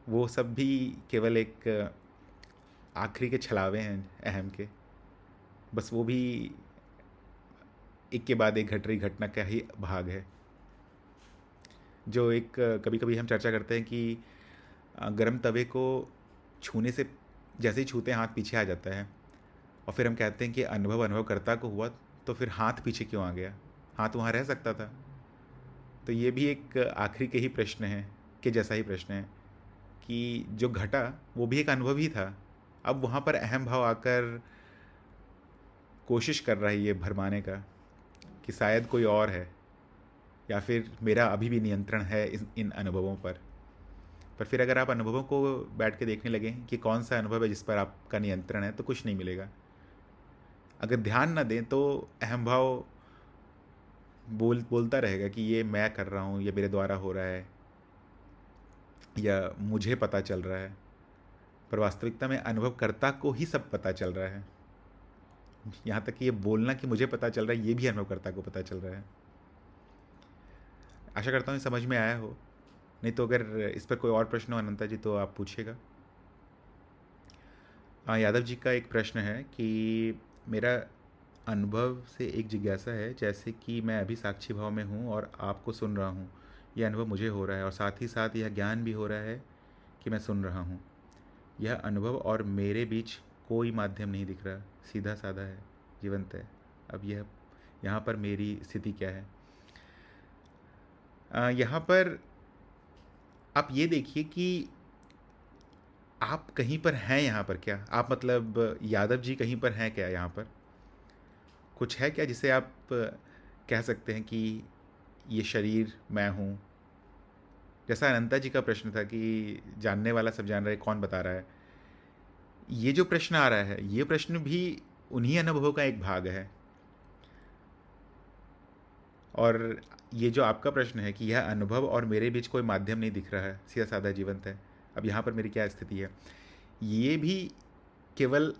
वो सब भी केवल एक आखिरी के छलावे हैं अहम के। बस वो भी एक के बाद एक घट रही घटना का ही भाग है। जो एक कभी कभी हम चर्चा करते हैं कि गर्म तवे को छूने से जैसे ही छूते हैं हाथ पीछे आ जाता है, और फिर हम कहते हैं कि अनुभवकर्ता को हुआ तो फिर हाथ पीछे क्यों आ गया, हाथ वहाँ रह सकता था। तो ये भी एक आखिरी के ही प्रश्न है कि जैसा ही प्रश्न है कि जो घटा वो भी एक अनुभव ही था। अब वहाँ पर अहम भाव आकर कोशिश कर रहा है ये भरमाने का कि शायद कोई और है, या फिर मेरा अभी भी नियंत्रण है इन अनुभवों पर। फिर अगर आप अनुभवों को बैठ के देखने लगें कि कौन सा अनुभव है जिस पर आपका नियंत्रण है, तो कुछ नहीं मिलेगा। अगर ध्यान ना दें तो अहम भाव बोलता रहेगा कि ये मैं कर रहा हूँ, ये मेरे द्वारा हो रहा है, या मुझे पता चल रहा है। पर वास्तविकता में अनुभवकर्ता को ही सब पता चल रहा है। यहाँ तक कि ये बोलना कि मुझे पता चल रहा है, ये भी अनुभवकर्ता को पता चल रहा है। आशा करता हूँ समझ में आया हो। नहीं तो अगर इस पर कोई और प्रश्न हो अनंता जी तो आप पूछिएगा। यादव जी का एक प्रश्न है कि मेरा अनुभव से एक जिज्ञासा है, जैसे कि मैं अभी साक्षी भाव में हूँ और आपको सुन रहा हूँ। यह अनुभव मुझे हो रहा है और साथ ही साथ यह ज्ञान भी हो रहा है कि मैं सुन रहा हूँ। यह अनुभव और मेरे बीच कोई माध्यम नहीं दिख रहा, सीधा साधा है, जीवंत है। अब यहाँ पर मेरी स्थिति क्या है? यहाँ पर आप ये देखिए कि आप कहीं पर हैं यहाँ पर क्या? आप मतलब यादव जी कहीं पर हैं क्या यहाँ पर? कुछ है क्या जिसे आप कह सकते हैं कि ये शरीर मैं हूँ? जैसा अनंता जी का प्रश्न था कि जानने वाला सब जान रहा है, कौन बता रहा है? ये जो प्रश्न आ रहा है, ये प्रश्न भी उन्हीं अनुभवों का एक भाग है। और ये जो आपका प्रश्न है कि यह अनुभव और मेरे बीच कोई माध्यम नहीं दिख रहा है, सीधा साधा जीवंत है, अब यहाँ पर मेरी क्या स्थिति है, ये भी केवल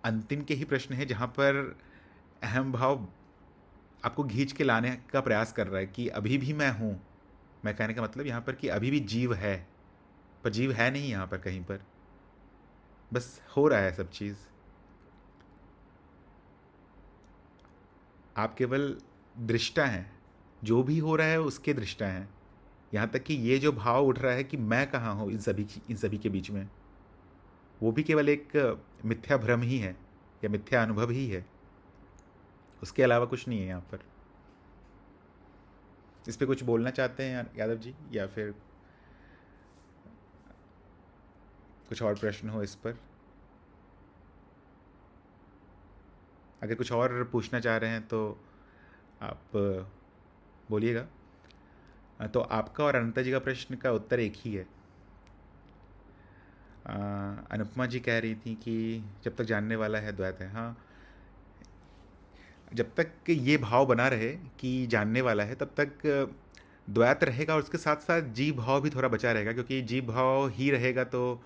अंतिम के ही प्रश्न है, जहाँ पर अहम भाव आपको खींच के लाने का प्रयास कर रहा है कि अभी भी मैं हूँ। मैं कहने का मतलब यहाँ पर कि अभी भी जीव है, पर जीव है नहीं यहाँ पर कहीं पर, बस हो रहा है सब चीज़। आप केवल दृष्टा हैं, जो भी हो रहा है उसके दृष्टा हैं। यहाँ तक कि ये जो भाव उठ रहा है कि मैं कहाँ हूँ इन सभी के बीच में, वो भी केवल एक मिथ्या भ्रम ही है या मिथ्या अनुभव ही है, उसके अलावा कुछ नहीं है यहाँ पर। इस पे कुछ बोलना चाहते हैं यादव जी, या फिर कुछ और प्रश्न हो इस पर? अगर कुछ और पूछना चाह रहे हैं तो आप बोलिएगा। तो आपका और अनंता जी का प्रश्न का उत्तर एक ही है। अनुपमा जी कह रही थी कि जब तक जानने वाला है द्वैत है। हाँ, जब तक ये भाव बना रहे कि जानने वाला है तब तक द्वैत रहेगा, और उसके साथ साथ जीव भाव भी थोड़ा बचा रहेगा, क्योंकि जीव भाव ही रहेगा तो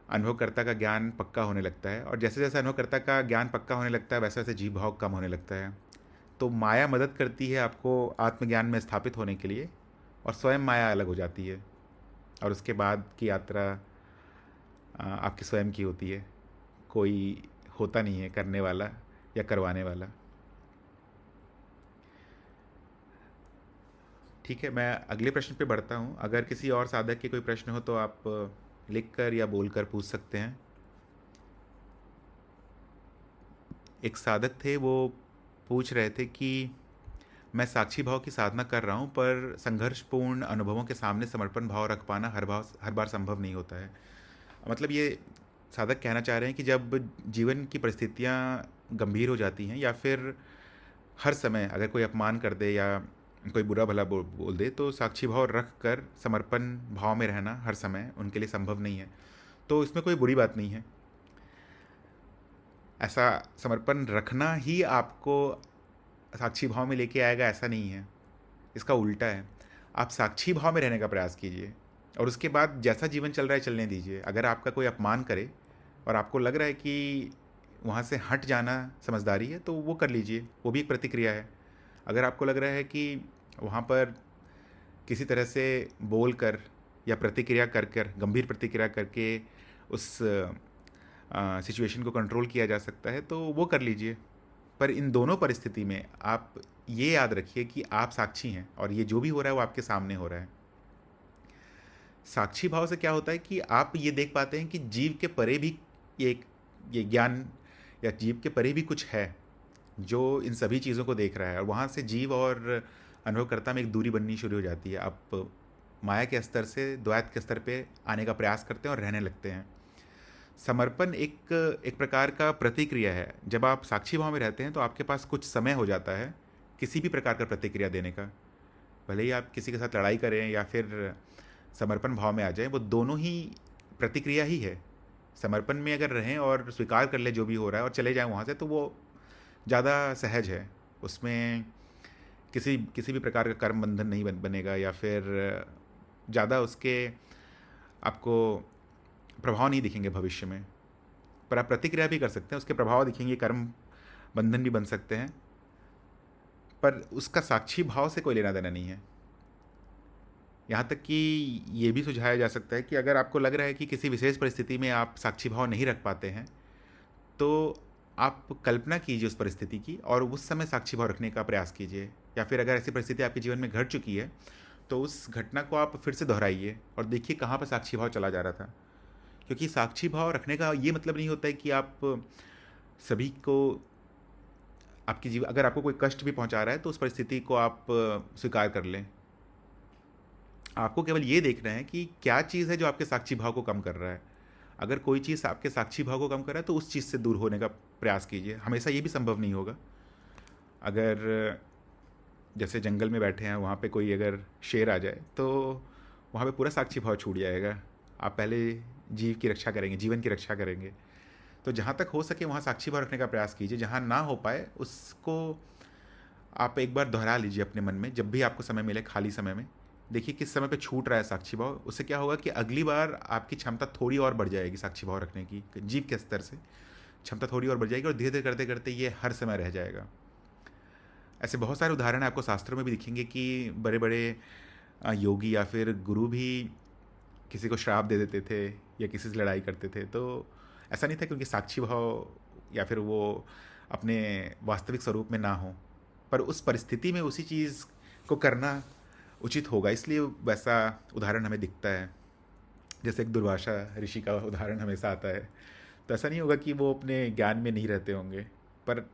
अनुभवकर्ता का ज्ञान पक्का होने लगता है, और जैसे जैसे अनुभवकर्ता का ज्ञान पक्का होने लगता है वैसे वैसे जीव भाव कम होने लगता है। तो माया मदद करती है आपको आत्मज्ञान में स्थापित होने के लिए, और स्वयं माया अलग हो जाती है, और उसके बाद की यात्रा आपकी स्वयं की होती है। कोई होता नहीं है करने वाला या करवाने वाला। ठीक है, मैं अगले प्रश्न पे बढ़ता हूँ। अगर किसी और साधक के कोई प्रश्न हो तो आप लिख कर या बोल कर पूछ सकते हैं। एक साधक थे, वो पूछ रहे थे कि मैं साक्षी भाव की साधना कर रहा हूँ, पर संघर्षपूर्ण अनुभवों के सामने समर्पण भाव रख पाना हर बार संभव नहीं होता है। मतलब ये साधक कहना चाह रहे हैं कि जब जीवन की परिस्थितियाँ गंभीर हो जाती हैं, या फिर हर समय अगर कोई अपमान कर दे या कोई बुरा भला बोल दे, तो साक्षी भाव रख कर समर्पण भाव में रहना हर समय उनके लिए संभव नहीं है। तो इसमें कोई बुरी बात नहीं है। ऐसा समर्पण रखना ही आपको साक्षी भाव में लेके आएगा ऐसा नहीं है, इसका उल्टा है। आप साक्षी भाव में रहने का प्रयास कीजिए, और उसके बाद जैसा जीवन चल रहा है चलने दीजिए। अगर आपका कोई अपमान करे और आपको लग रहा है कि वहाँ से हट जाना समझदारी है, तो वो कर लीजिए, वो भी एक प्रतिक्रिया है। अगर आपको लग रहा है कि वहाँ पर किसी तरह से बोल कर या प्रतिक्रिया कर कर, गंभीर प्रतिक्रिया करके उस सिचुएशन को कंट्रोल किया जा सकता है, तो वो कर लीजिए। पर इन दोनों परिस्थिति में आप ये याद रखिए कि आप साक्षी हैं, और ये जो भी हो रहा है वो आपके सामने हो रहा है। साक्षी भाव से क्या होता है कि आप ये देख पाते हैं कि जीव के परे भी ये ज्ञान, या जीव के परे भी कुछ है जो इन सभी चीज़ों को देख रहा है, और वहाँ से जीव और अनुभवकर्ता में एक दूरी बननी शुरू हो जाती है। आप माया के स्तर से द्वैत के स्तर पे आने का प्रयास करते हैं और रहने लगते हैं। समर्पण एक प्रकार का प्रतिक्रिया है। जब आप साक्षी भाव में रहते हैं तो आपके पास कुछ समय हो जाता है किसी भी प्रकार का प्रतिक्रिया देने का। भले ही आप किसी के साथ लड़ाई करें या फिर समर्पण भाव में आ जाएं, वो दोनों ही प्रतिक्रिया ही है। समर्पण में अगर रहें और स्वीकार कर ले जो भी हो रहा है और चले जाएं वहाँ से, तो वो ज़्यादा सहज है। उसमें किसी भी प्रकार का कर्म बंधन नहीं बनेगा, या फिर ज़्यादा उसके आपको प्रभाव नहीं दिखेंगे भविष्य में। पर आप प्रतिक्रिया भी कर सकते हैं, उसके प्रभाव दिखेंगे, कर्म बंधन भी बन सकते हैं, पर उसका साक्षी भाव से कोई लेना देना नहीं है। यहाँ तक कि ये भी सुझाया जा सकता है कि अगर आपको लग रहा है कि किसी विशेष परिस्थिति में आप साक्षी भाव नहीं रख पाते हैं, तो आप कल्पना कीजिए उस परिस्थिति की और उस समय साक्षी भाव रखने का प्रयास कीजिए। या फिर अगर ऐसी परिस्थिति आपके जीवन में घट चुकी है, तो उस घटना को आप फिर से दोहराइए और देखिए कहाँ पर साक्षी भाव चला जा रहा था। क्योंकि साक्षी भाव रखने का ये मतलब नहीं होता है कि आप सभी को अगर आपको कोई कष्ट भी पहुंचा रहा है तो उस परिस्थिति को आप स्वीकार कर लें। आपको केवल ये देखना है कि क्या चीज़ है जो आपके साक्षी भाव को कम कर रहा है। अगर कोई चीज़ आपके साक्षी भाव को कम कर रहा है तो उस चीज़ से दूर होने का प्रयास कीजिए। हमेशा ये भी संभव नहीं होगा। अगर जैसे जंगल में बैठे हैं, वहाँ पे कोई अगर शेर आ जाए तो वहाँ पे पूरा साक्षी भाव छूट जाएगा। आप पहले जीव की रक्षा करेंगे, जीवन की रक्षा करेंगे। तो जहाँ तक हो सके वहाँ साक्षी भाव रखने का प्रयास कीजिए। जहाँ ना हो पाए उसको आप एक बार दोहरा लीजिए अपने मन में। जब भी आपको समय मिले खाली समय में, देखिए किस समय पे छूट रहा है साक्षी भाव। उससे क्या होगा कि अगली बार आपकी क्षमता थोड़ी और बढ़ जाएगी साक्षी भाव रखने की। जीव के स्तर से क्षमता थोड़ी और बढ़ जाएगी और धीरे धीरे करते करते ये हर समय रह जाएगा। ऐसे बहुत सारे उदाहरण आपको शास्त्रों में भी दिखेंगे कि बड़े बड़े योगी या फिर गुरु भी किसी को श्राप दे देते थे या किसी से लड़ाई करते थे। तो ऐसा नहीं था कि उनके साक्षी भाव या फिर वो अपने वास्तविक स्वरूप में ना हो, पर उस परिस्थिति में उसी चीज़ को करना उचित होगा, इसलिए वैसा उदाहरण हमें दिखता है। जैसे एक दुर्वासा ऋषि का उदाहरण हमेशा आता है। तो ऐसा नहीं होगा कि वो अपने ज्ञान में नहीं रहते होंगे, पर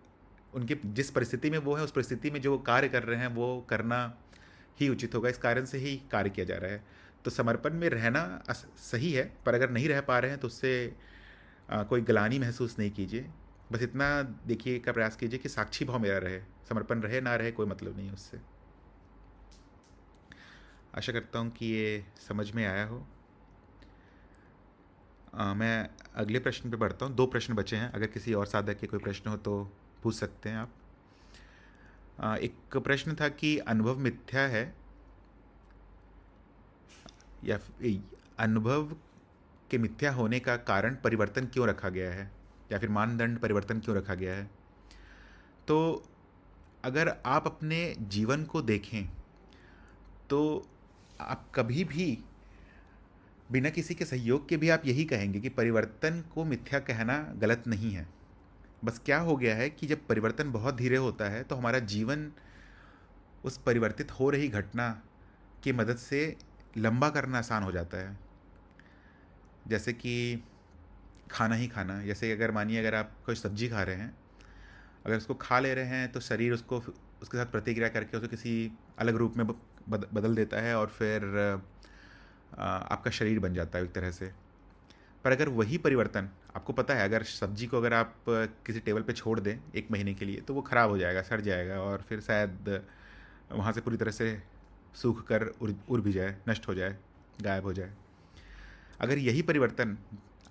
उनके जिस परिस्थिति में वो है उस परिस्थिति में जो कार्य कर रहे हैं वो करना ही उचित होगा। इस कारण से ही कार्य किया जा रहा है। तो समर्पण में रहना सही है, पर अगर नहीं रह पा रहे हैं तो उससे कोई ग्लानि महसूस नहीं कीजिए। बस इतना देखिए का प्रयास कीजिए कि साक्षी भाव मेरा रहे, समर्पण रहे ना रहे कोई मतलब नहीं है उससे। आशा करता हूँ कि ये समझ में आया हो। मैं अगले प्रश्न पे बढ़ता हूँ। 2 प्रश्न बचे हैं। अगर किसी और साधक के कोई प्रश्न हो तो पूछ सकते हैं आप। एक प्रश्न था कि अनुभव मिथ्या है या अनुभव के मिथ्या होने का कारण परिवर्तन क्यों रखा गया है, या फिर मानदंड परिवर्तन क्यों रखा गया है। तो अगर आप अपने जीवन को देखें तो आप कभी भी बिना किसी के सहयोग के भी आप यही कहेंगे कि परिवर्तन को मिथ्या कहना गलत नहीं है। बस क्या हो गया है कि जब परिवर्तन बहुत धीरे होता है तो हमारा जीवन उस परिवर्तित हो रही घटना की मदद से लंबा करना आसान हो जाता है। जैसे कि खाना ही खाना, जैसे अगर मानिए अगर आप कोई सब्जी खा रहे हैं, अगर उसको खा ले रहे हैं तो शरीर उसको उसके साथ प्रतिक्रिया करके उसको किसी अलग रूप में बदल देता है और फिर आपका शरीर बन जाता है एक तरह से। पर अगर वही परिवर्तन आपको पता है, अगर सब्जी को अगर आप किसी टेबल पे छोड़ दें 1 महीने के लिए तो वो ख़राब हो जाएगा, सड़ जाएगा और फिर शायद वहाँ से पूरी तरह से सूख कर उड़ भी जाए, नष्ट हो जाए, गायब हो जाए। अगर यही परिवर्तन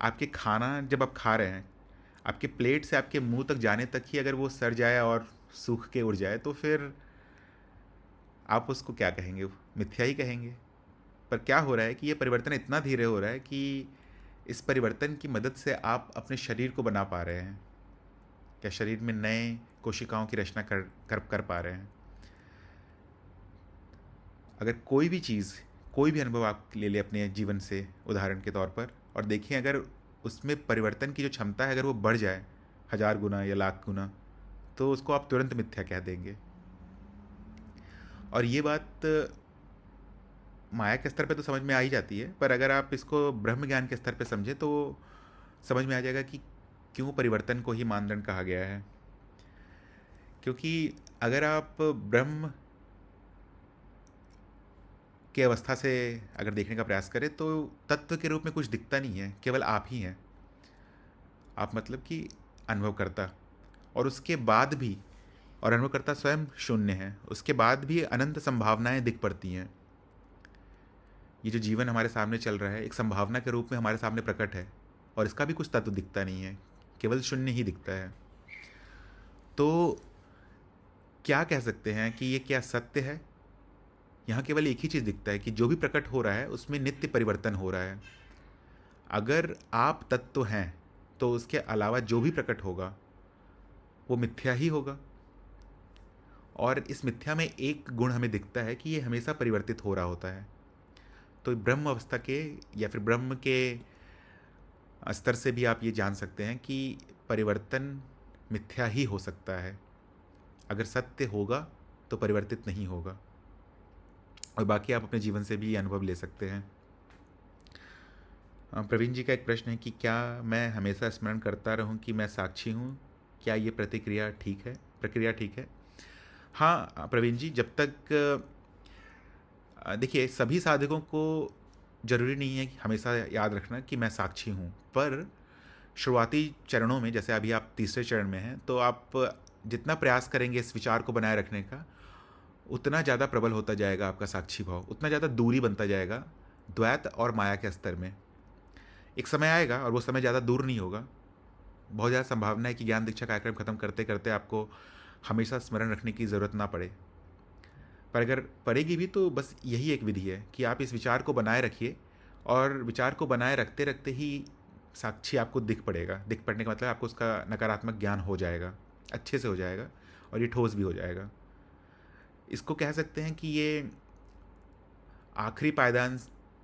आपके खाना जब आप खा रहे हैं, आपके प्लेट से आपके मुंह तक जाने तक ही अगर वो सड़ जाए और सूख के उड़ जाए तो फिर आप उसको क्या कहेंगे, मिथ्या ही कहेंगे। पर क्या हो रहा है कि ये परिवर्तन इतना धीरे हो रहा है कि इस परिवर्तन की मदद से आप अपने शरीर को बना पा रहे हैं, क्या शरीर में नए कोशिकाओं की रचना कर पा रहे हैं। अगर कोई भी चीज़, कोई भी अनुभव आप ले ले अपने जीवन से उदाहरण के तौर पर, और देखें अगर उसमें परिवर्तन की जो क्षमता है अगर वो बढ़ जाए 1000 गुना या लाख गुना, तो उसको आप तुरंत मिथ्या कह देंगे। और ये बात माया के स्तर पे तो समझ में आ ही जाती है, पर अगर आप इसको ब्रह्म ज्ञान के स्तर पे समझें तो समझ में आ जाएगा कि क्यों परिवर्तन को ही मानदंड कहा गया है। क्योंकि अगर आप ब्रह्म की अवस्था से अगर देखने का प्रयास करें तो तत्व के रूप में कुछ दिखता नहीं है, केवल आप ही हैं। आप मतलब कि अनुभवकर्ता, और उसके बाद भी, और अनुभवकर्ता स्वयं शून्य है, उसके बाद भी अनंत संभावनाएं दिख पड़ती हैं। ये जो जीवन हमारे सामने चल रहा है एक संभावना के रूप में हमारे सामने प्रकट है, और इसका भी कुछ तत्व दिखता नहीं है, केवल शून्य ही दिखता है। तो क्या कह सकते हैं कि ये क्या सत्य है? यहाँ केवल एक ही चीज़ दिखता है कि जो भी प्रकट हो रहा है उसमें नित्य परिवर्तन हो रहा है। अगर आप तत्व हैं तो उसके अलावा जो भी प्रकट होगा वो मिथ्या ही होगा। और इस मिथ्या में एक गुण हमें दिखता है कि ये हमेशा परिवर्तित हो रहा होता है। तो ब्रह्म अवस्था के या फिर ब्रह्म के स्तर से भी आप ये जान सकते हैं कि परिवर्तन मिथ्या ही हो सकता है। अगर सत्य होगा तो परिवर्तित नहीं होगा। और बाकी आप अपने जीवन से भी ये अनुभव ले सकते हैं। प्रवीण जी का एक प्रश्न है कि क्या मैं हमेशा स्मरण करता रहूं कि मैं साक्षी हूं, क्या ये प्रक्रिया ठीक है? हाँ प्रवीण जी, जब तक देखिए सभी साधकों को ज़रूरी नहीं है कि हमेशा याद रखना कि मैं साक्षी हूँ, पर शुरुआती चरणों में, जैसे अभी आप तीसरे चरण में हैं, तो आप जितना प्रयास करेंगे इस विचार को बनाए रखने का, उतना ज़्यादा प्रबल होता जाएगा आपका साक्षी भाव, उतना ज़्यादा दूरी बनता जाएगा द्वैत और माया के स्तर में। एक समय आएगा और वो समय ज़्यादा दूर नहीं होगा, बहुत ज़्यादा संभावना है कि ज्ञान दीक्षा कार्यक्रम ख़त्म करते करते आपको हमेशा स्मरण रखने की ज़रूरत ना पड़े। पर अगर पड़ेगी भी तो बस यही एक विधि है कि आप इस विचार को बनाए रखिए, और विचार को बनाए रखते रखते ही साक्षी आपको दिख पड़ेगा। दिख पड़ने का मतलब आपको उसका नकारात्मक ज्ञान हो जाएगा, अच्छे से हो जाएगा, और ये ठोस भी हो जाएगा। इसको कह सकते हैं कि ये आखिरी पायदान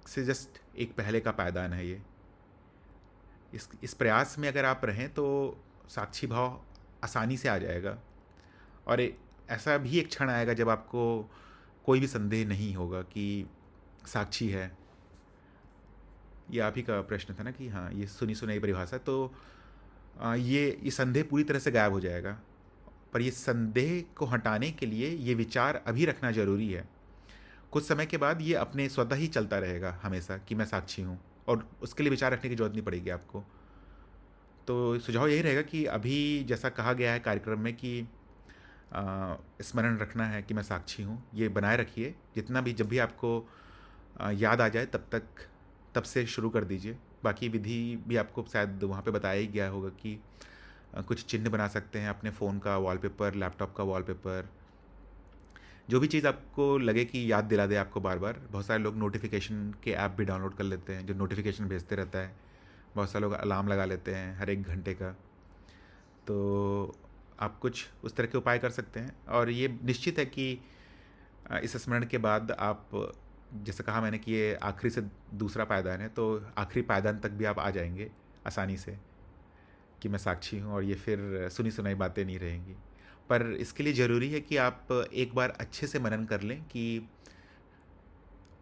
से जस्ट एक पहले का पायदान है। ये इस प्रयास में अगर आप रहें तो साक्षी भाव आसानी से आ जाएगा। और ऐसा भी एक क्षण आएगा जब आपको कोई भी संदेह नहीं होगा कि साक्षी है। ये आप ही का प्रश्न था ना कि हाँ, ये सुनी सुनाई परिभाषा, तो ये संदेह पूरी तरह से गायब हो जाएगा। पर ये संदेह को हटाने के लिए ये विचार अभी रखना ज़रूरी है। कुछ समय के बाद ये अपने स्वतः ही चलता रहेगा हमेशा कि मैं साक्षी हूँ, और उसके लिए विचार रखने की जरूरत नहीं पड़ेगी आपको। तो सुझाव यही रहेगा कि अभी जैसा कहा गया है कार्यक्रम में कि स्मरण रखना है कि मैं साक्षी हूँ, ये बनाए रखिए। जितना भी, जब भी आपको याद आ जाए तब से शुरू कर दीजिए। बाकी विधि भी आपको शायद वहाँ पे बताया ही गया होगा कि कुछ चिन्ह बना सकते हैं अपने फ़ोन का वॉलपेपर, लैपटॉप का वॉलपेपर, जो भी चीज़ आपको लगे कि याद दिला दे आपको बार बार। बहुत सारे लोग नोटिफिकेशन के ऐप भी डाउनलोड कर लेते हैं जो नोटिफिकेशन भेजते रहता है। बहुत सारे लोग अलार्म लगा लेते हैं हर 1 घंटे का। तो आप कुछ उस तरह के उपाय कर सकते हैं, और ये निश्चित है कि इस स्मरण के बाद आप, जैसे कहा मैंने कि ये आखिरी से दूसरा पायदान है, तो आखिरी पायदान तक भी आप आ जाएंगे आसानी से कि मैं साक्षी हूँ, और ये फिर सुनी सुनाई बातें नहीं रहेंगी। पर इसके लिए ज़रूरी है कि आप एक बार अच्छे से मनन कर लें कि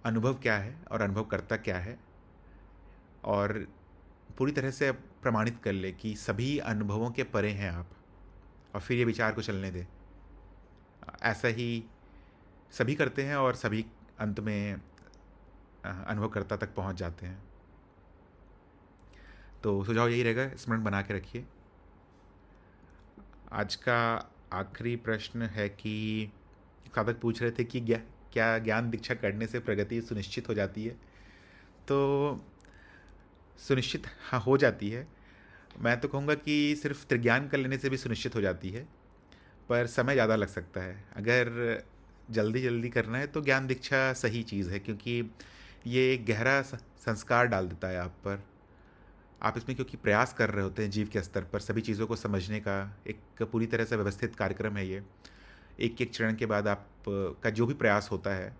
अनुभव क्या है और अनुभवकर्ता क्या है, और पूरी तरह से प्रमाणित कर ले कि सभी अनुभवों के परे हैं आप, और फिर ये विचार को चलने दें। ऐसा ही सभी करते हैं और सभी अंत में अनुभवकर्ता तक पहुंच जाते हैं। तो सुझाव यही रहेगा, स्मरण बना के रखिए। आज का आखिरी प्रश्न है कि साधक पूछ रहे थे कि क्या ज्ञान दीक्षा करने से प्रगति सुनिश्चित हो जाती है? तो सुनिश्चित हाँ हो जाती है। मैं तो कहूँगा कि सिर्फ त्रिज्ञान कर लेने से भी सुनिश्चित हो जाती है, पर समय ज़्यादा लग सकता है। अगर जल्दी जल्दी करना है तो ज्ञान दीक्षा सही चीज़ है, क्योंकि ये एक गहरा संस्कार डाल देता है आप पर। आप इसमें क्योंकि प्रयास कर रहे होते हैं जीव के स्तर पर सभी चीज़ों को समझने का, एक पूरी तरह से व्यवस्थित कार्यक्रम है ये। एक एक चरण के बाद आप का जो भी प्रयास होता है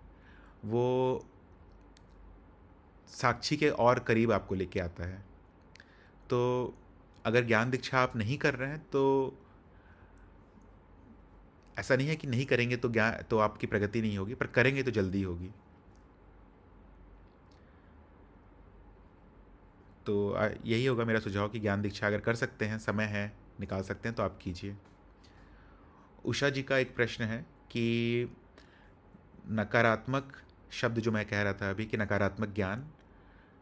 वो साक्षी के और करीब आपको लेके आता है। तो अगर ज्ञान दीक्षा आप नहीं कर रहे हैं तो ऐसा नहीं है कि नहीं करेंगे तो ज्ञान तो आपकी प्रगति नहीं होगी, पर करेंगे तो जल्दी होगी। तो यही होगा मेरा सुझाव कि ज्ञान दीक्षा अगर कर सकते हैं, समय है, निकाल सकते हैं तो आप कीजिए। उषा जी का एक प्रश्न है कि नकारात्मक शब्द जो मैं कह रहा था अभी कि नकारात्मक ज्ञान,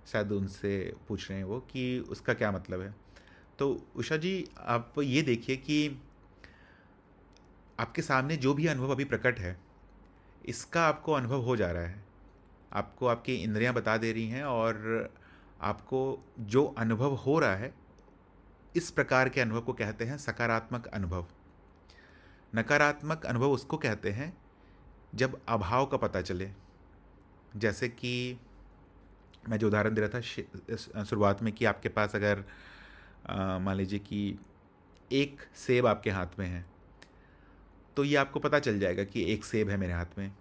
शायद उनसे पूछ रहे हैं वो कि उसका क्या मतलब है। तो उषा जी आप ये देखिए कि आपके सामने जो भी अनुभव अभी प्रकट है इसका आपको अनुभव हो जा रहा है, आपको आपकी इंद्रियां बता दे रही हैं, और आपको जो अनुभव हो रहा है इस प्रकार के अनुभव को कहते हैं सकारात्मक अनुभव। नकारात्मक अनुभव उसको कहते हैं जब अभाव का पता चले। जैसे कि मैं जो उदाहरण दे रहा था शुरुआत में कि आपके पास अगर मान लीजिए कि एक सेब आपके हाथ में है, तो ये आपको पता चल जाएगा कि एक सेब है मेरे हाथ में।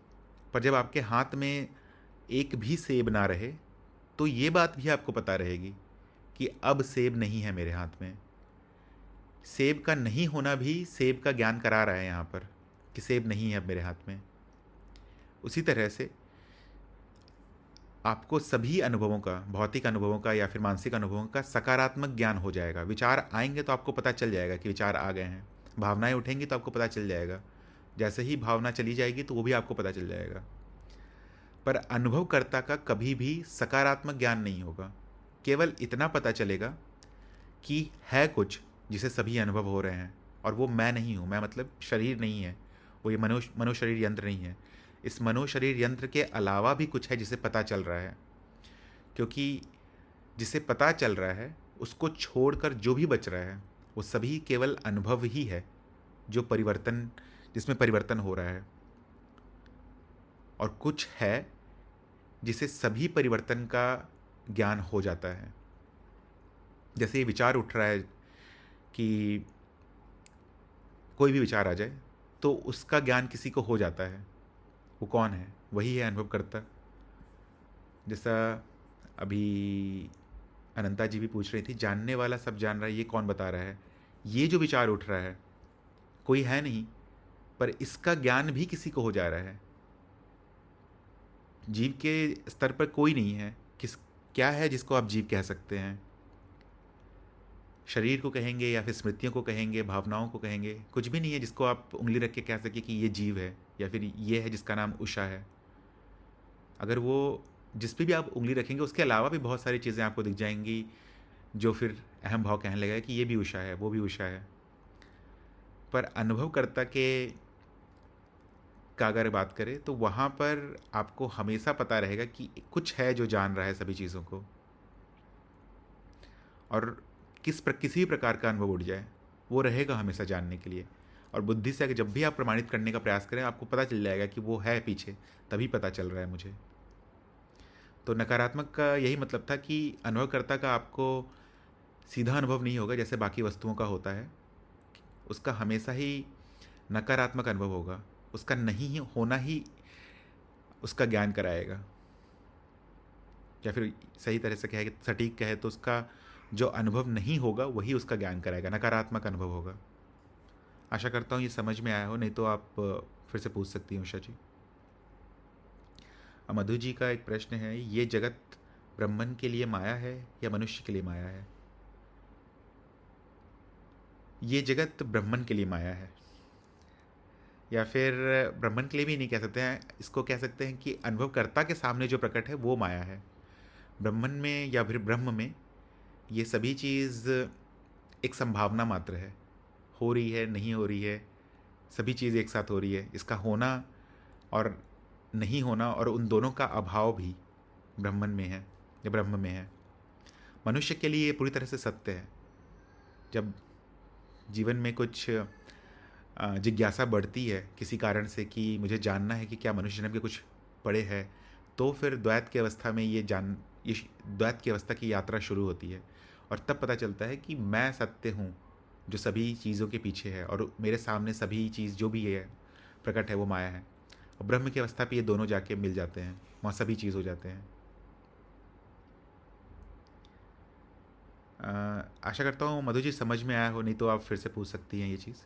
पर जब आपके हाथ में एक भी सेब ना रहे तो ये बात भी आपको पता रहेगी कि अब सेब नहीं है मेरे हाथ में। सेब का नहीं होना भी सेब का ज्ञान करा रहा है यहाँ पर कि सेब नहीं है अब मेरे हाथ में। उसी तरह से आपको सभी अनुभवों का, भौतिक अनुभवों का या फिर मानसिक अनुभवों का सकारात्मक ज्ञान हो जाएगा। विचार आएंगे तो आपको पता चल जाएगा कि विचार आ गए हैं, भावनाएं उठेंगी तो आपको पता चल जाएगा, जैसे ही भावना चली जाएगी तो वो भी आपको पता चल जाएगा। पर अनुभवकर्ता का कभी भी सकारात्मक ज्ञान नहीं होगा। केवल इतना पता चलेगा कि है कुछ जिसे सभी अनुभव हो रहे हैं, और वो मैं नहीं हूँ। मैं मतलब शरीर नहीं है, वो ये मनोशरीर यंत्र नहीं है। इस मनोशरीर यंत्र के अलावा भी कुछ है जिसे पता चल रहा है, क्योंकि जिसे पता चल रहा है उसको छोड़कर जो भी बच रहा है वो सभी केवल अनुभव ही है, जो परिवर्तन, जिसमें परिवर्तन हो रहा है। और कुछ है जिसे सभी परिवर्तन का ज्ञान हो जाता है। जैसे ये विचार उठ रहा है कि कोई भी विचार आ जाए तो उसका ज्ञान किसी को हो जाता है, वो कौन है? वही है अनुभवकर्ता। जैसा अभी अनंता जी भी पूछ रही थी, जानने वाला सब जान रहा है, ये कौन बता रहा है? ये जो विचार उठ रहा है कोई है नहीं, पर इसका ज्ञान भी किसी को हो जा रहा है। जीव के स्तर पर कोई नहीं है। क्या है जिसको आप जीव कह सकते हैं? शरीर को कहेंगे या फिर स्मृतियों को कहेंगे, भावनाओं को कहेंगे? कुछ भी नहीं है जिसको आप उंगली रख के कह सके कि ये जीव है, या फिर ये है जिसका नाम उषा है। अगर वो जिस पे भी आप उंगली रखेंगे उसके अलावा भी बहुत सारी चीज़ें आपको दिख जाएंगी जो फिर अहम भाव कहने लगेगा कि ये भी उषा है, वो भी उषा है। पर अनुभवकर्ता के का अगर बात करें तो वहाँ पर आपको हमेशा पता रहेगा कि कुछ है जो जान रहा है सभी चीज़ों को, और किसी भी प्रकार का अनुभव उठ जाए वो रहेगा हमेशा जानने के लिए। और बुद्धि से अगर जब भी आप प्रमाणित करने का प्रयास करें आपको पता चल जाएगा कि वो है पीछे, तभी पता चल रहा है मुझे। तो नकारात्मक का यही मतलब था कि अनुभवकर्ता का आपको सीधा अनुभव नहीं होगा जैसे बाकी वस्तुओं का होता है, उसका हमेशा ही नकारात्मक अनुभव होगा, उसका नहीं होना ही उसका ज्ञान कराएगा। या फिर सही तरह से कहे कि सटीक कहे तो उसका जो अनुभव नहीं होगा वही उसका ज्ञान कराएगा, नकारात्मक अनुभव होगा। आशा करता हूँ ये समझ में आया हो, नहीं तो आप फिर से पूछ सकती हैं उषा जी। मधु जी का एक प्रश्न है, ये जगत ब्रह्मन के लिए माया है या मनुष्य के लिए माया है? ये जगत ब्रह्मन के लिए माया है, या फिर ब्रह्मन के लिए भी नहीं कह सकते हैं, इसको कह सकते हैं कि अनुभवकर्ता के सामने जो प्रकट है वो माया है। ब्रह्मन में या फिर ब्रह्म में ये सभी चीज़ एक संभावना मात्र है, हो रही है नहीं हो रही है, सभी चीज़ एक साथ हो रही है। इसका होना और नहीं होना और उन दोनों का अभाव भी ब्रह्मन में है या ब्रह्म में है। मनुष्य के लिए ये पूरी तरह से सत्य है। जब जीवन में कुछ जिज्ञासा बढ़ती है किसी कारण से कि मुझे जानना है कि क्या मनुष्य जन्म के कुछ पड़े हैं, तो फिर द्वैत की अवस्था में ये द्वैत की अवस्था की यात्रा शुरू होती है। और तब पता चलता है कि मैं सत्य हूँ जो सभी चीज़ों के पीछे है, और मेरे सामने सभी चीज़ जो भी है प्रकट है वो माया है। और ब्रह्म की अवस्था पे ये दोनों जाके मिल जाते हैं, वहाँ सभी चीज़ हो जाते हैं। आशा करता हूँ मधु जी समझ में आया हो, नहीं तो आप फिर से पूछ सकती हैं ये चीज़।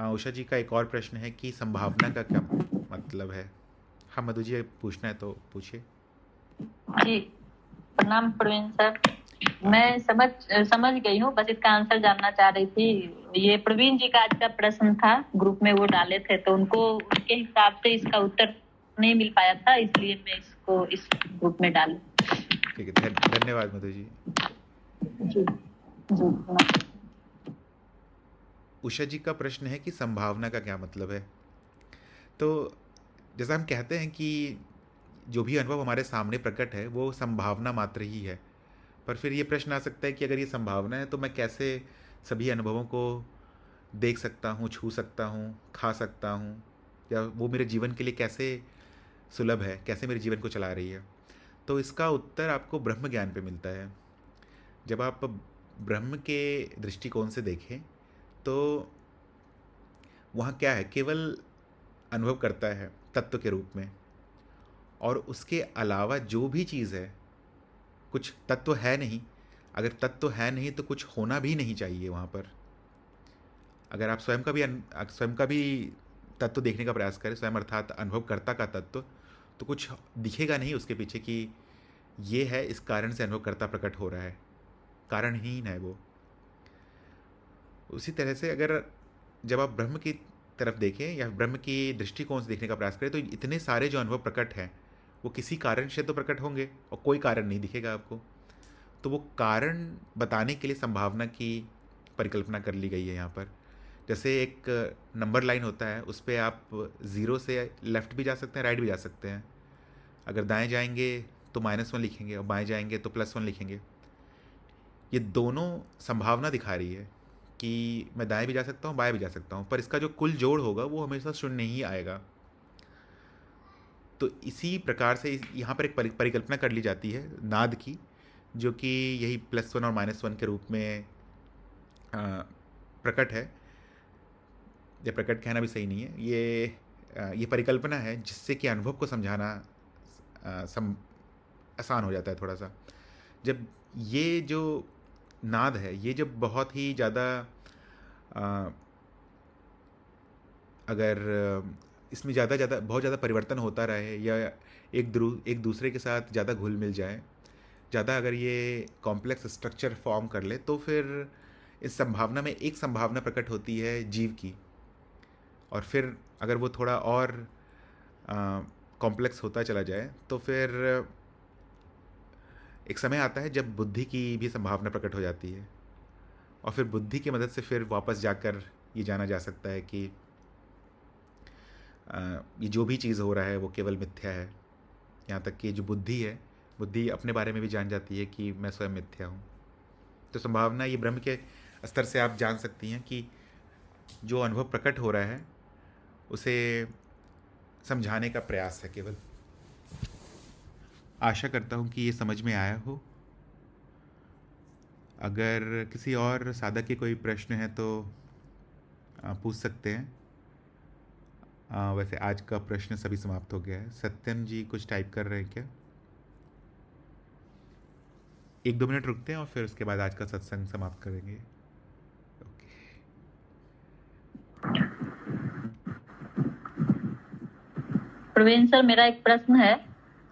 उषा जी का एक और प्रश्न है कि संभावना का क्या मतलब है? हाँ मधु जी, पूछना है तो पूछिए। जी प्रणाम प्रवीण सर, मैं समझ गई हूँ, बस इसका आंसर जानना चाह रही थी। ये प्रवीण जी का आज का प्रश्न था, ग्रुप में वो डाले थे, तो उनको उनके हिसाब से इसका उत्तर नहीं मिल पाया था, इसलिए मैं इसको इस ग्रुप में डाली। ठीक है, धन्यवाद मधु जी। जी जी। उषा जी का प्रश्न है कि संभावना का क्या मतलब है। तो जैसा हम कहते हैं कि जो भी अनुभव हमारे सामने प्रकट है वो संभावना मात्र ही है, पर फिर ये प्रश्न आ सकता है कि अगर ये संभावना है तो मैं कैसे सभी अनुभवों को देख सकता हूँ, छू सकता हूँ, खा सकता हूँ, या वो मेरे जीवन के लिए कैसे सुलभ है, कैसे मेरे जीवन को चला रही है। तो इसका उत्तर आपको ब्रह्म ज्ञान पे मिलता है। जब आप ब्रह्म के दृष्टिकोण से देखें तो वहाँ क्या है, केवल अनुभव करता है तत्व के रूप में, और उसके अलावा जो भी चीज़ है, कुछ तत्व है नहीं। अगर तत्व है नहीं तो कुछ होना भी नहीं चाहिए वहाँ पर। अगर आप स्वयं का भी तत्व देखने का प्रयास करें, स्वयं अर्थात अनुभवकर्ता का तत्व, तो कुछ दिखेगा नहीं उसके पीछे कि ये है, इस कारण से अनुभवकर्ता प्रकट हो रहा है, कारणहीन है वो। उसी तरह से अगर जब आप ब्रह्म की तरफ देखें या ब्रह्म की दृष्टिकोण से देखने का प्रयास करें, तो इतने सारे जो अनुभव प्रकट हैं वो किसी कारण से तो प्रकट होंगे, और कोई कारण नहीं दिखेगा आपको। तो वो कारण बताने के लिए संभावना की परिकल्पना कर ली गई है यहाँ पर। जैसे एक नंबर लाइन होता है, उस पर आप 0 से लेफ़्ट भी जा सकते हैं, राइट भी जा सकते हैं। अगर दाएं जाएंगे तो -1 लिखेंगे, और बाएं जाएंगे तो +1 लिखेंगे। ये दोनों संभावना दिखा रही है कि मैं दाएं भी जा सकता हूँ, बाएं भी जा सकता हूँ, पर इसका जो कुल जोड़ होगा वो हमेशा शून्य ही आएगा। तो इसी प्रकार से यहाँ पर एक परिकल्पना कर ली जाती है नाद की, जो कि यही +1 और -1 के रूप में प्रकट है। ये प्रकट कहना भी सही नहीं है, ये परिकल्पना है जिससे कि अनुभव को समझाना आसान हो जाता है थोड़ा सा। जब ये जो नाद है, ये जब बहुत ही ज़्यादा अगर इसमें बहुत ज़्यादा परिवर्तन होता रहे, या एक दूसरे के साथ ज़्यादा घुल मिल जाए, ज़्यादा अगर ये कॉम्प्लेक्स स्ट्रक्चर फॉर्म कर ले, तो फिर इस संभावना में एक संभावना प्रकट होती है जीव की, और फिर अगर वो थोड़ा और कॉम्प्लेक्स होता चला जाए तो फिर एक समय आता है जब बुद्धि की भी संभावना प्रकट हो जाती है, और फिर बुद्धि की मदद से फिर वापस जाकर ये जाना जा सकता है कि ये जो भी चीज़ हो रहा है वो केवल मिथ्या है। यहाँ तक कि जो बुद्धि अपने बारे में भी जान जाती है कि मैं स्वयं मिथ्या हूँ। तो संभावना ये ब्रह्म के स्तर से आप जान सकती हैं कि जो अनुभव प्रकट हो रहा है उसे समझाने का प्रयास है केवल। आशा करता हूँ कि ये समझ में आया हो। अगर किसी और साधक के कोई प्रश्न है तो पूछ सकते हैं। वैसे आज का प्रश्न सभी समाप्त हो गया है। सत्यम जी कुछ टाइप कर रहे हैं क्या? 1-2 मिनट रुकते हैं और फिर उसके बाद आज का सत्संग समाप्त करेंगे। ओके। प्रवीण सर, मेरा एक प्रश्न है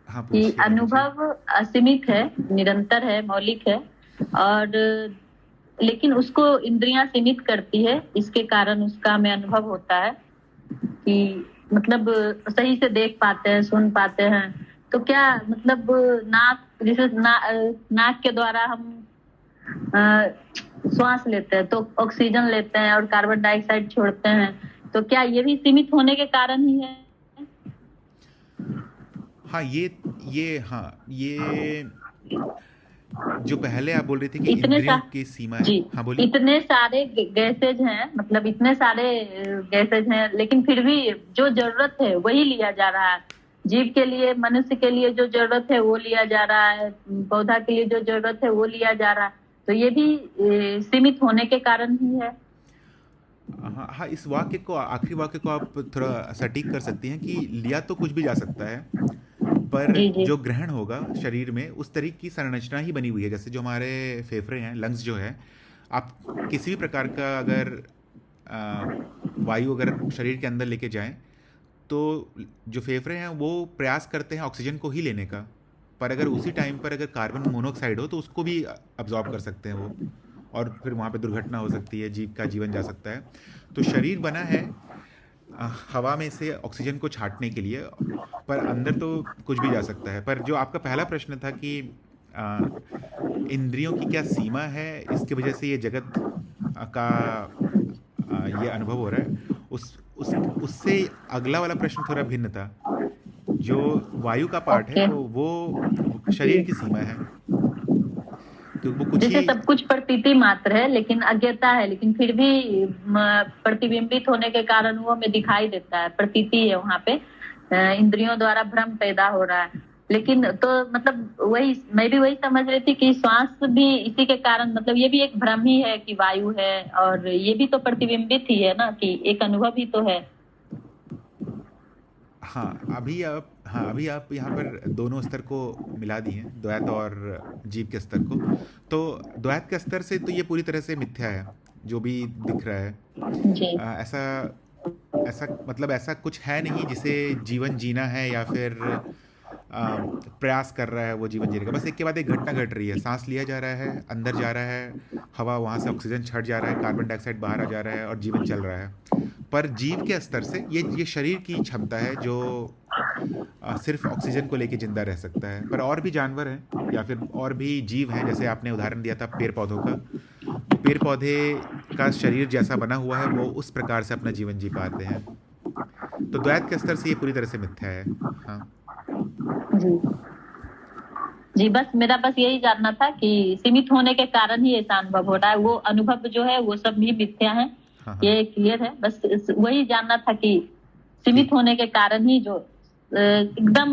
हाँ, कि पूछिए। अनुभव असीमित है, निरंतर है, मौलिक है, और लेकिन उसको इंद्रियां सीमित करती है, इसके कारण उसका हमें अनुभव होता है कि मतलब सही से देख पाते हैं, सुन पाते हैं। तो क्या मतलब नाक, जैसे नाक के द्वारा हम श्वास लेते हैं तो ऑक्सीजन लेते हैं और कार्बन डाइऑक्साइड छोड़ते हैं, तो क्या ये भी सीमित होने के कारण ही है? हाँ, ये जो पहले आप बोल रही थी कि इंद्रियों की सीमा है। जी, हाँ, बोलिए। इतने सारे गैसेज हैं, मतलब इतने सारे गैसेज हैं, लेकिन फिर भी जो जरूरत है वही लिया जा रहा है। जीव के लिए, मनुष्य के लिए जो जरूरत है वो लिया जा रहा है, पौधा के लिए जो जरूरत है वो लिया जा रहा है, तो ये भी सीमित होने के कारण ही है। हाँ, इस वाक्य को, आखिरी वाक्य को आप थोड़ा सटीक कर सकती हैं कि लिया तो कुछ भी जा सकता है, पर जी। जो ग्रहण होगा शरीर में उस तरीके की संरचना ही बनी हुई है। जैसे जो हमारे फेफड़े हैं, लंग्स जो है, आप किसी भी प्रकार का अगर वायु अगर शरीर के अंदर लेके जाएं तो जो फेफड़े हैं वो प्रयास करते हैं ऑक्सीजन को ही लेने का, पर अगर उसी टाइम पर अगर कार्बन मोनोऑक्साइड हो तो उसको भी अब्जॉर्ब कर सकते हैं वो, और फिर वहाँ पे दुर्घटना हो सकती है, जीव का जीवन जा सकता है। तो शरीर बना है हवा में से ऑक्सीजन को छांटने के लिए, पर अंदर तो कुछ भी जा सकता है। पर जो आपका पहला प्रश्न था कि इंद्रियों की क्या सीमा है, इसकी वजह से ये जगत का ये अनुभव हो रहा है, उससे अगला वाला प्रश्न थोड़ा भिन्न था। जो वायु का पार्ट है वो शरीर की सीमा है, तो वो कुछ जैसे ही सब कुछ प्रतीति मात्र है, लेकिन अज्ञता है, लेकिन फिर भी प्रतिबिंबित होने के कारण वो हमें दिखाई देता है, प्रतीति है वहाँ पे, इंद्रियों द्वारा भ्रम पैदा हो रहा है। लेकिन तो मतलब वही, मैं भी वही समझ रही थी कि श्वास भी इसी के कारण, मतलब ये भी एक भ्रम ही है कि वायु है, और ये भी तो प्रतिबिंबित ही है ना, कि एक अनुभव ही तो है। अभी आप यहाँ पर दोनों स्तर को मिला दी हैं, द्वैत और जीव के स्तर को। तो द्वैत के स्तर से तो ये पूरी तरह से मिथ्या है जो भी दिख रहा है। जी। ऐसा कुछ है नहीं जिसे जीवन जीना है या फिर प्रयास कर रहा है वो जीवन जीने का। बस एक के बाद एक घटना घट रही है, सांस लिया जा रहा है, अंदर जा रहा है हवा, वहाँ से ऑक्सीजन छट जा रहा है, कार्बन डाइऑक्साइड बाहर आ जा रहा है और जीवन चल रहा है। पर जीव के स्तर से ये शरीर की क्षमता है जो सिर्फ ऑक्सीजन को लेके जिंदा रह सकता है। पर और भी जानवर हैं या फिर और भी जीव हैं, जैसे आपने उदाहरण दिया था पेड़ पौधों का, तो पेड़ पौधे का शरीर जैसा बना हुआ है वो उस प्रकार से अपना जीवन जी पाते हैं। तो द्वैत के स्तर से ये पूरी तरह से मिथ्या है। हाँ जी, बस मेरा यही जानना था कि सीमित होने के कारण ही ऐसा अनुभव हो रहा है, वो अनुभव जो है वो सब भी मिथ्या है। ये क्लियर है, बस वही जानना था कि सीमित होने के कारण ही जो एकदम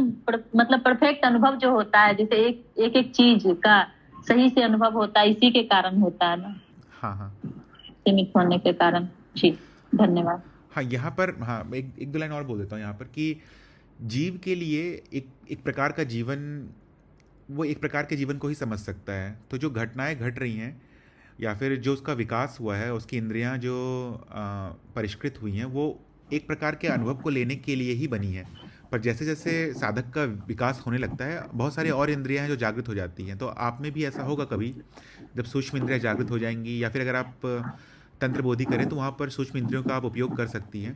मतलब परफेक्ट अनुभव जो होता है, जैसे एक चीज का सही से अनुभव होता है, इसी के कारण होता है ना। हाँ सीमित होने के कारण। जी, धन्यवाद। हाँ, यहाँ पर एक दो लाइन और बोल देता हूँ यहाँ पर कि जीव के लिए एक प्रकार का जीवन, वो एक प्रकार के जीवन को ही समझ सकता है। तो जो घटनाएं घट रही हैं या फिर जो उसका विकास हुआ है, उसकी इंद्रियां जो परिष्कृत हुई हैं, वो एक प्रकार के अनुभव को लेने के लिए ही बनी है। पर जैसे जैसे साधक का विकास होने लगता है, बहुत सारी और इंद्रियां हैं जो जागृत हो जाती हैं। तो आप में भी ऐसा होगा कभी, जब सूक्ष्म इंद्रियां जागृत हो जाएंगी, या फिर अगर आप तंत्र बोधि करें तो वहाँ पर सूक्ष्म इंद्रियों का आप उपयोग कर सकती हैं।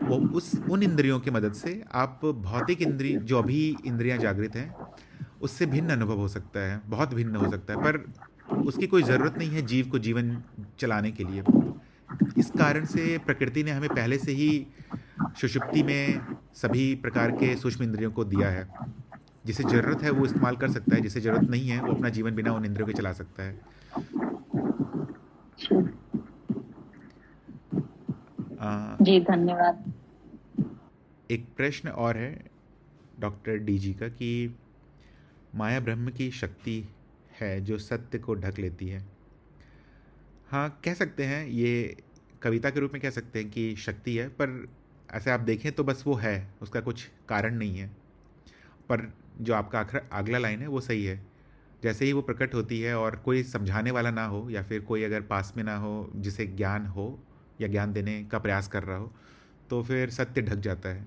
वो उन इंद्रियों की मदद से आप भौतिक इंद्रिय, जो अभी इंद्रियां जागृत हैं, उससे भिन्न अनुभव हो सकता है, बहुत भिन्न हो सकता है। पर उसकी कोई ज़रूरत नहीं है जीव को जीवन चलाने के लिए। इस कारण से प्रकृति ने हमें पहले से ही सुषुप्ति में सभी प्रकार के सूक्ष्म इंद्रियों को दिया है। जिसे ज़रूरत है वो इस्तेमाल कर सकता है, जिसे ज़रूरत नहीं है वो अपना जीवन बिना उन इंद्रियों के चला सकता है। आ, जी धन्यवाद। एक प्रश्न और है डॉक्टर डीजी का कि माया ब्रह्म की शक्ति है जो सत्य को ढक लेती है। हाँ, कह सकते हैं, ये कविता के रूप में कह सकते हैं कि शक्ति है, पर ऐसे आप देखें तो बस वो है, उसका कुछ कारण नहीं है। पर जो आपका अगला लाइन है वो सही है। जैसे ही वो प्रकट होती है और कोई समझाने वाला ना हो या फिर कोई अगर पास में ना हो जिसे ज्ञान हो या ज्ञान देने का प्रयास कर रहा हो, तो फिर सत्य ढक जाता है।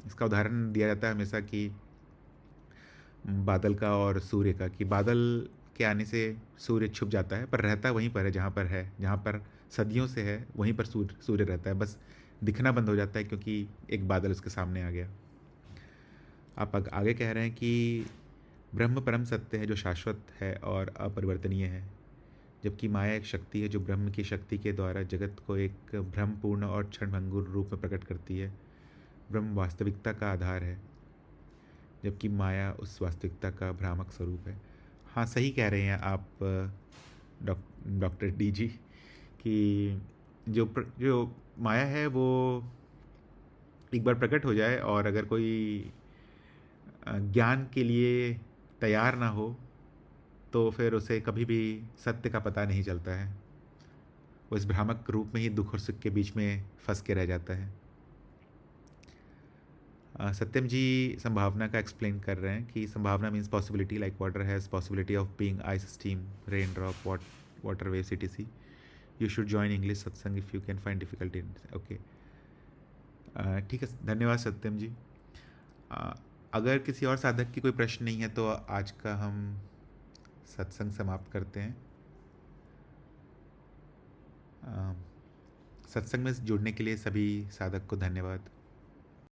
इसका उदाहरण दिया जाता है हमेशा कि बादल का और सूर्य का, कि बादल के आने से सूर्य छुप जाता है पर रहता वहीं पर है जहाँ पर है, जहाँ पर सदियों से है वहीं पर सूर्य रहता है, बस दिखना बंद हो जाता है क्योंकि एक बादल उसके सामने आ गया। आप आगे कह रहे हैं कि ब्रह्म परम सत्य है जो शाश्वत है और अपरिवर्तनीय है, जबकि माया एक शक्ति है जो ब्रह्म की शक्ति के द्वारा जगत को एक भ्रमपूर्ण और क्षणभंगुर रूप में प्रकट करती है। ब्रह्म वास्तविकता का आधार है, जबकि माया उस वास्तविकता का भ्रामक स्वरूप है। हाँ, सही कह रहे हैं आप डॉक्टर डी जी कि जो माया है वो एक बार प्रकट हो जाए और अगर कोई ज्ञान के लिए तैयार ना हो तो फिर उसे कभी भी सत्य का पता नहीं चलता है। वो इस भ्रामक रूप में ही दुख और सुख के बीच में फंस के रह जाता है। सत्यम जी संभावना का एक्सप्लेन कर रहे हैं कि संभावना means possibility, like water has possibility of being ice, steam, rain drop, water wave, सीटीसी। You should join English satsang if you can find difficulty in. Okay, ठीक है, धन्यवाद सत्यम जी। अगर किसी और साधक की कोई प्रश्न नहीं है तो आज का हम सत्संग समाप्त करते हैं। सत्संग में जुड़ने के लिए सभी साधक को धन्यवाद।